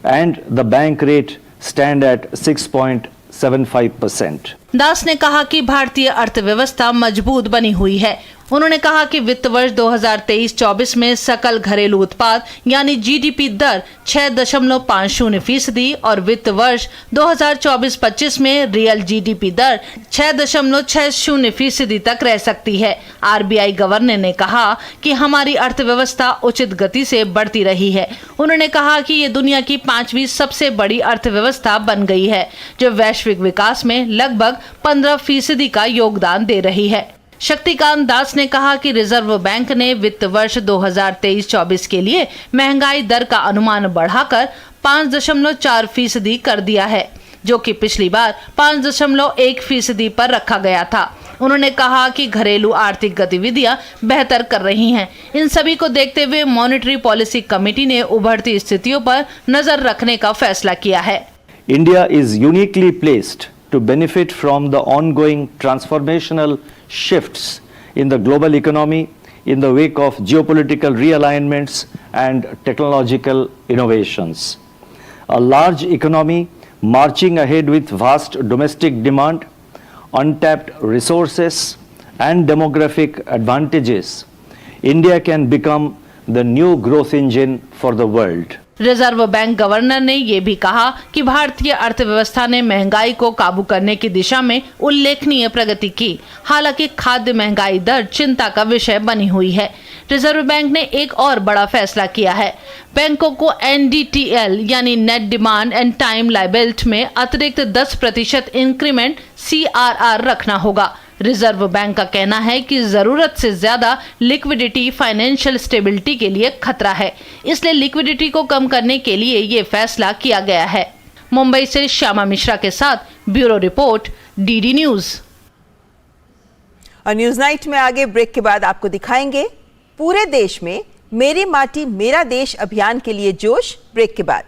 and the bank rate stand at 6.75%. दास ने कहा कि भारतीय अर्थव्यवस्था मजबूत बनी हुई है। उन्होंने कहा कि वित्त वर्ष 2023-24 में सकल घरेलू उत्पाद यानी जीडीपी दर 6.50% और वित्त वर्ष 2024-25 में रियल जीडीपी दर 6.60% तक रह सकती है। आरबीआई गवर्नर ने कहा कि हमारी अर्थव्यवस्था उचित गति से बढ़ती रही है। उन्होंने कहा कि ये दुनिया की 5वीं सबसे बड़ी अर्थव्यवस्था बन गई है, जो वैश्विक विकास में लगभग 15% का योगदान दे रही है। शक्तिकांत दास ने कहा कि रिजर्व बैंक ने वित्त वर्ष 2023-24 के लिए महंगाई दर का अनुमान बढ़ाकर 5.4% कर दिया है, जो कि पिछली बार 5.1% पर रखा गया था। उन्होंने कहा कि घरेलू आर्थिक गतिविधियां बेहतर कर रही हैं। इन सभी को देखते हुए मॉनेटरी पॉलिसी कमेटी ने उभरती स्थितियों पर नजर रखने का फैसला किया है। India is uniquely placed to benefit from the ongoing transformational shifts in the global economy in the wake of geopolitical realignments and technological innovations. A large economy marching ahead with vast domestic demand, untapped resources and demographic advantages, India can become the new growth engine for the world. Reserve bank governor ने ये भी कहा कि भारतीय अर्थव्यवस्था ने महंगाई को काबू करने की दिशा में उल्लेखनीय प्रगति की। हालांकि खाद्य महंगाई दर चिंता का विषय बनी हुई है। रिजर्व बैंक ने एक और बड़ा फैसला किया है। बैंकों को NDTL यानी net demand and time liability में अतिरिक्त 10% इंक्रीमेंट CRR रखना होगा। रिजर्व बैंक का कहना है कि जरूरत से ज्यादा लिक्विडिटी फाइनेंशियल स्टेबिलिटी के लिए खतरा है, इसलिए लिक्विडिटी को कम करने के लिए ये फैसला किया गया है। मुंबई से श्यामा मिश्रा के साथ ब्यूरो रिपोर्ट, DD न्यूज। और न्यूज नाइट में आगे ब्रेक के बाद आपको दिखाएंगे पूरे देश में मेरी माटी मेरा देश अभियान के लिए जोश। ब्रेक के बाद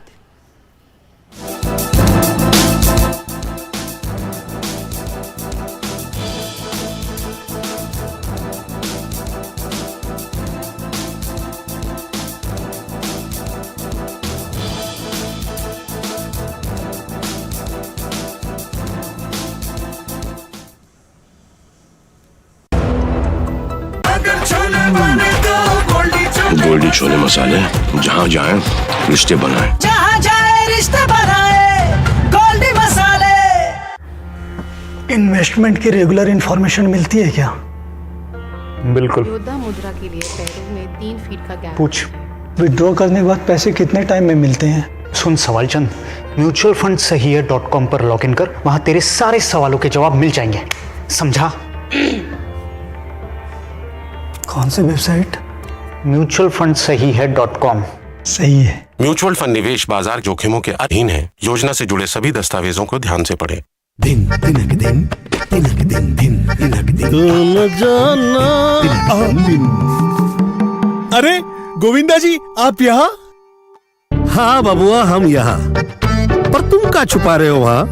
गोल्डी छोले मसाले, जहाँ जाए रिश्ते बनाए, जहाँ जाए रिश्ते बनाए, गोल्डी मसाले। इन्वेस्टमेंट की रेगुलर इंफॉर्मेशन मिलती है क्या? बिल्कुल। योद्धा मुद्रा के लिए पैरों में 3 फीट का गैप। पूछ, विड्रॉ करने के बाद पैसे कितने टाइम में मिलते हैं? सुन सवाल चंद, म्यूचुअल फंड सही है .com पर लॉगिन कर, वहां तेरे सारे सवालों के जवाब मिल जाएंगे, समझा? कौन सी वेबसाइट? म्यूचुअल फंड सही है .com। सही है। म्यूचुअल फंड निवेश बाजार जोखिमों के अधीन है। योजना से जुड़े सभी दस्तावेजों को ध्यान से पढ़ें। दिन तिनक दिन तिनक दिन दिन तिनक दिन तुम जाना। अरे गोविंदा जी, आप यहाँ? हाँ बबुआ, हम यहाँ। पर तुम क्या छुपा रहे हो वहाँ?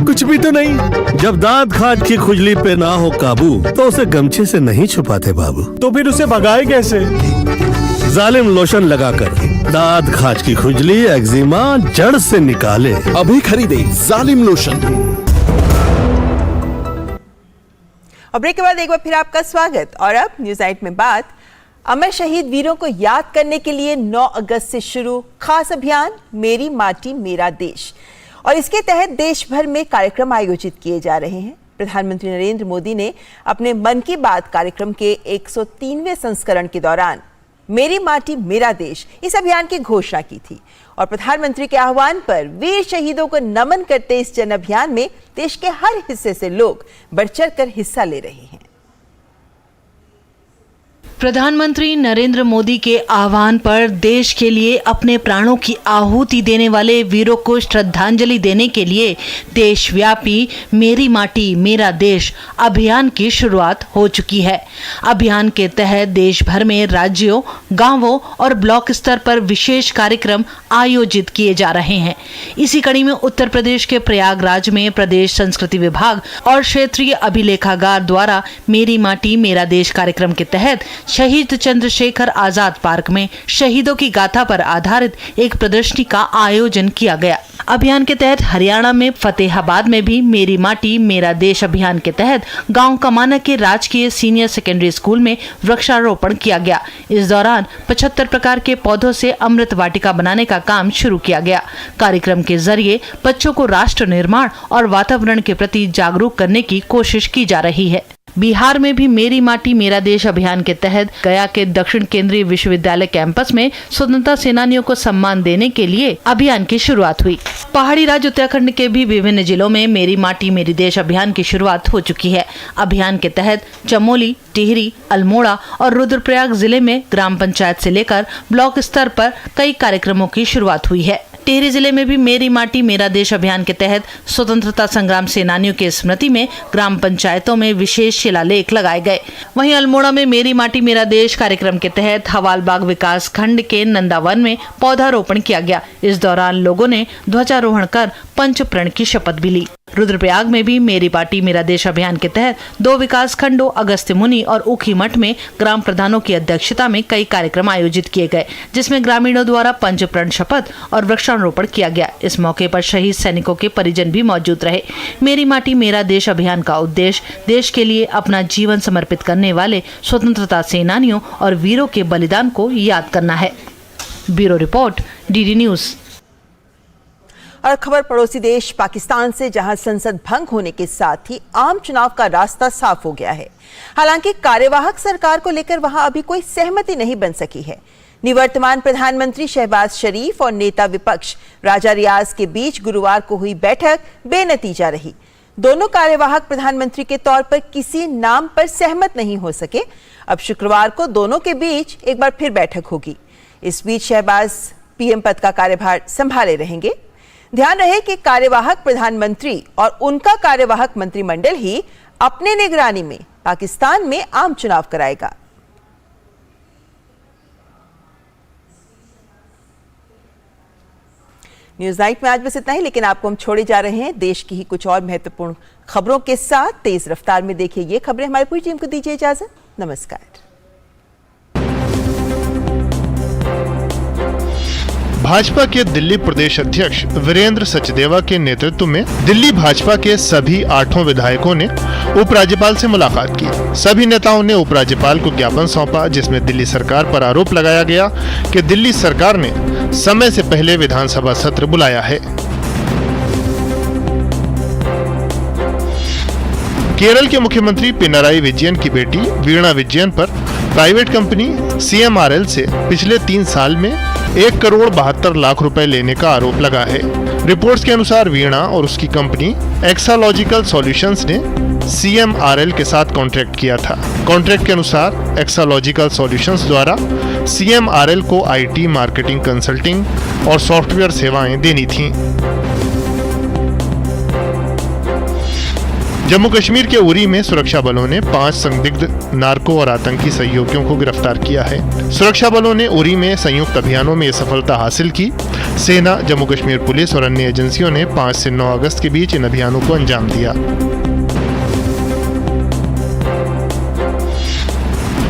कुछ भी तो नहीं। जब दांत खाज की खुजली पे ना हो काबू तो उसे गमछे से नहीं छुपाते बाबू। तो फिर उसे भगाए कैसे? जालिम लोशन लगाकर दांत खाज की खुजली एक्जिमा जड़ से निकाले। अभी खरीदे जालिम लोशन। और ब्रेक के बाद एक बार फिर आपका स्वागत। और अब न्यूज नाइट में बात अमर शहीद वीरों को याद करने के लिए 9 अगस्त से शुरू खास अभियान मेरी माटी मेरा देश, और इसके तहत देश भर में कार्यक्रम आयोजित किए जा रहे हैं। प्रधानमंत्री नरेंद्र मोदी ने अपने मन की बात कार्यक्रम के 103वें संस्करण के दौरान मेरी माटी मेरा देश इस अभियान की घोषणा की थी और प्रधानमंत्री के आह्वान पर वीर शहीदों को नमन करते इस जन अभियान में देश के हर हिस्से से लोग बढ़-चढ़कर हिस्सा ले रहे हैं। प्रधानमंत्री नरेंद्र मोदी के आह्वान पर देश के लिए अपने प्राणों की आहुति देने वाले वीरों को श्रद्धांजलि देने के लिए देशव्यापी मेरी माटी मेरा देश अभियान की शुरुआत हो चुकी है। अभियान के तहत देश भर में राज्यों, गांवों और ब्लॉक स्तर पर विशेष कार्यक्रम आयोजित किए जा रहे हैं। इसी कड़ी में उत्तर प्रदेश के प्रयागराज में प्रदेश संस्कृति विभाग और क्षेत्रीय अभिलेखागार द्वारा मेरी माटी मेरा देश कार्यक्रम के तहत शहीद चंद्रशेखर आजाद पार्क में शहीदों की गाथा पर आधारित एक प्रदर्शनी का आयोजन किया गया। अभियान के तहत हरियाणा में फतेहाबाद में भी मेरी माटी मेरा देश अभियान के तहत गांव कमाना के राजकीय सीनियर सेकेंडरी स्कूल में वृक्षारोपण किया गया। इस दौरान 75 प्रकार के पौधों से अमृत वाटिका बनाने का काम शुरू किया गया। कार्यक्रम के जरिए बच्चों को राष्ट्र निर्माण और वातावरण के प्रति जागरूक करने की कोशिश की जा रही है। बिहार में भी मेरी माटी मेरा देश अभियान के तहत गया के दक्षिण केंद्रीय विश्वविद्यालय कैंपस में स्वतंत्रता सेनानियों को सम्मान देने के लिए अभियान की शुरुआत हुई। पहाड़ी राज्य उत्तराखंड के भी विभिन्न जिलों में मेरी माटी मेरी देश अभियान की शुरुआत हो चुकी है। अभियान के तहत चमोली, टिहरी, अल्मोड़ा और रुद्रप्रयाग जिले में ग्राम पंचायत से लेकर ब्लॉक स्तर पर कई कार्यक्रमों की शुरुआत हुई है। टिहरी जिले में भी मेरी माटी मेरा देश अभियान के तहत स्वतंत्रता संग्राम सेनानियों की स्मृति में ग्राम पंचायतों में विशेष शिलालेख लगाए गए। वहीं अल्मोड़ा में मेरी माटी मेरा देश कार्यक्रम के तहत हवालबाग विकास खंड के नंदावन में पौधारोपण किया गया। इस दौरान लोगों ने ध्वजारोहण कर पंच प्रण की शपथ भी ली। रुद्रप्रयाग में भी मेरी माटी मेरा देश अभियान के तहत 2 विकास खंडों अगस्त्य मुनि और ऊखी मठ में ग्राम प्रधानों की अध्यक्षता में कई कार्यक्रम आयोजित किए गए, जिसमें ग्रामीणों द्वारा पंच प्रण शपथ और वृक्षारोपण किया गया। इस मौके पर शहीद सैनिकों के परिजन भी मौजूद रहे। मेरी माटी मेरा देश अभियान का उद्देश्य देश के लिए अपना जीवन समर्पित करने वाले स्वतंत्रता सेनानियों और वीरों के बलिदान को याद करना है। Bureau report, DD news. और खबर पड़ोसी देश पाकिस्तान से, जहां संसद भंग होने के साथ ही आम चुनाव का रास्ता साफ हो गया है। हालांकि कार्यवाहक सरकार को लेकर वहां अभी कोई सहमति नहीं बन सकी है। निवर्तमान प्रधानमंत्री शहबाज शरीफ और नेता विपक्ष राजा रियाज के बीच गुरुवार को हुई बैठक बेनतीजा रही। दोनों कार्यवाहक प्रधानमंत्री के तौर पर किसी नाम पर सहमत नहीं हो सके। अब शुक्रवार को दोनों के बीच एक बार फिर बैठक होगी। इस बीच शहबाज पीएम पद का कार्यभार संभाले रहेंगे। ध्यान रहे कि कार्यवाहक प्रधानमंत्री और उनका कार्यवाहक मंत्रिमंडल ही अपने निगरानी में पाकिस्तान में आम चुनाव कराएगा। न्यूज नाइट में आज बस इतना ही, लेकिन आपको हम छोड़े जा रहे हैं देश की ही कुछ और महत्वपूर्ण खबरों के साथ। तेज रफ्तार में देखिए ये खबरें। हमारी पूरी टीम को दीजिए इजाजत। नमस्कार। भाजपा के दिल्ली प्रदेश अध्यक्ष वीरेंद्र सचदेवा के नेतृत्व में दिल्ली भाजपा के सभी 8 विधायकों ने उपराज्यपाल से मुलाकात की। सभी नेताओं ने उपराज्यपाल को ज्ञापन सौंपा, जिसमें दिल्ली सरकार पर आरोप लगाया गया कि दिल्ली सरकार ने समय से पहले विधानसभा सत्र बुलाया है। केरल के मुख्यमंत्री पिनराई विजयन की बेटी वीणा विजयन पर प्राइवेट कंपनी CMRL से पिछले 3 साल में 1 करोड़ 72 लाख रुपए लेने का आरोप लगा है। रिपोर्ट्स के अनुसार वीणा और उसकी कंपनी एक्सालॉजिकल सॉल्यूशंस ने CMRL के साथ कॉन्ट्रैक्ट किया था। कॉन्ट्रैक्ट के अनुसार एक्सालॉजिकल सॉल्यूशंस द्वारा CMRL को IT, मार्केटिंग, कंसल्टिंग और सॉफ्टवेयर सेवाएं देनी थीं। जम्मू कश्मीर के उरी में सुरक्षा बलों ने 5 संदिग्ध नार्को और आतंकी सहयोगियों को गिरफ्तार किया है। सुरक्षा बलों ने उरी में संयुक्त अभियानों में सफलता हासिल की। सेना, जम्मू कश्मीर पुलिस और अन्य एजेंसियों ने 5 से 9 अगस्त के बीच इन अभियानों को अंजाम दिया।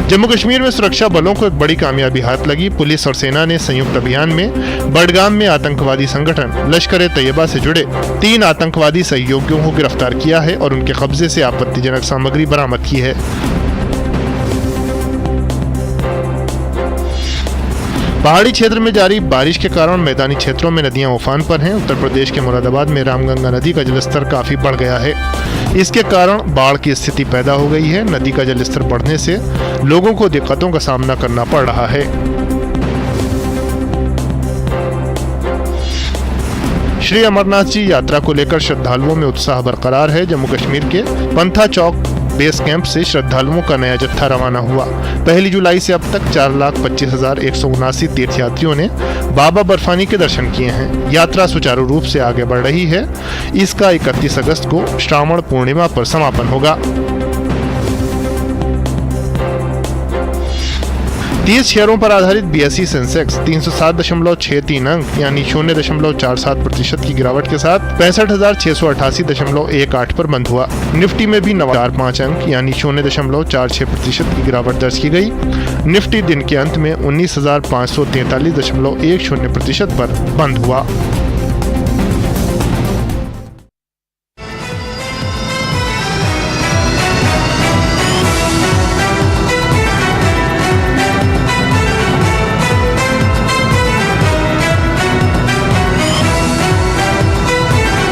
जम्मू कश्मीर में सुरक्षा बलों को एक बड़ी कामयाबी हाथ लगी। पुलिस और सेना ने संयुक्त अभियान में बडगाम में आतंकवादी संगठन लश्कर-ए-तैयबा से जुड़े 3 आतंकवादी सहयोगियों को गिरफ्तार किया है और उनके कब्जे से आपत्तिजनक सामग्री बरामद की है। पहाड़ी क्षेत्र में जारी बारिश के कारण मैदानी क्षेत्रों में नदियां उफान पर हैं। उत्तर प्रदेश के मुरादाबाद में रामगंगा नदी का जलस्तर काफी बढ़ गया है। इसके कारण बाढ़ की स्थिति पैदा हो गई है। नदी का जलस्तर बढ़ने से लोगों को दिक्कतों का सामना करना पड़ रहा है। श्री अमरनाथ जी यात्रा को लेकर श्रद्धालुओं में उत्साह बरकरार है। जम्मू कश्मीर के पंथा चौक बेस कैंप से श्रद्धालुओं का नया जत्था रवाना हुआ। 1 जुलाई से अब तक 4,25,179 तीर्थयात्रियों ने बाबा बर्फानी के दर्शन किए हैं। यात्रा सुचारू रूप से आगे बढ़ रही है। इसका 31 अगस्त को श्रावण पूर्णिमा पर समापन होगा। 30 शेयरों पर आधारित BSE सेंसेक्स 307.63 अंक यानी 0.47% की गिरावट के साथ 65,688.18 पर बंद हुआ। निफ्टी में भी 9.45 अंक यानी 0.46% की गिरावट दर्ज की गई। निफ्टी दिन के अंत में 19,543.10% पर बंद हुआ।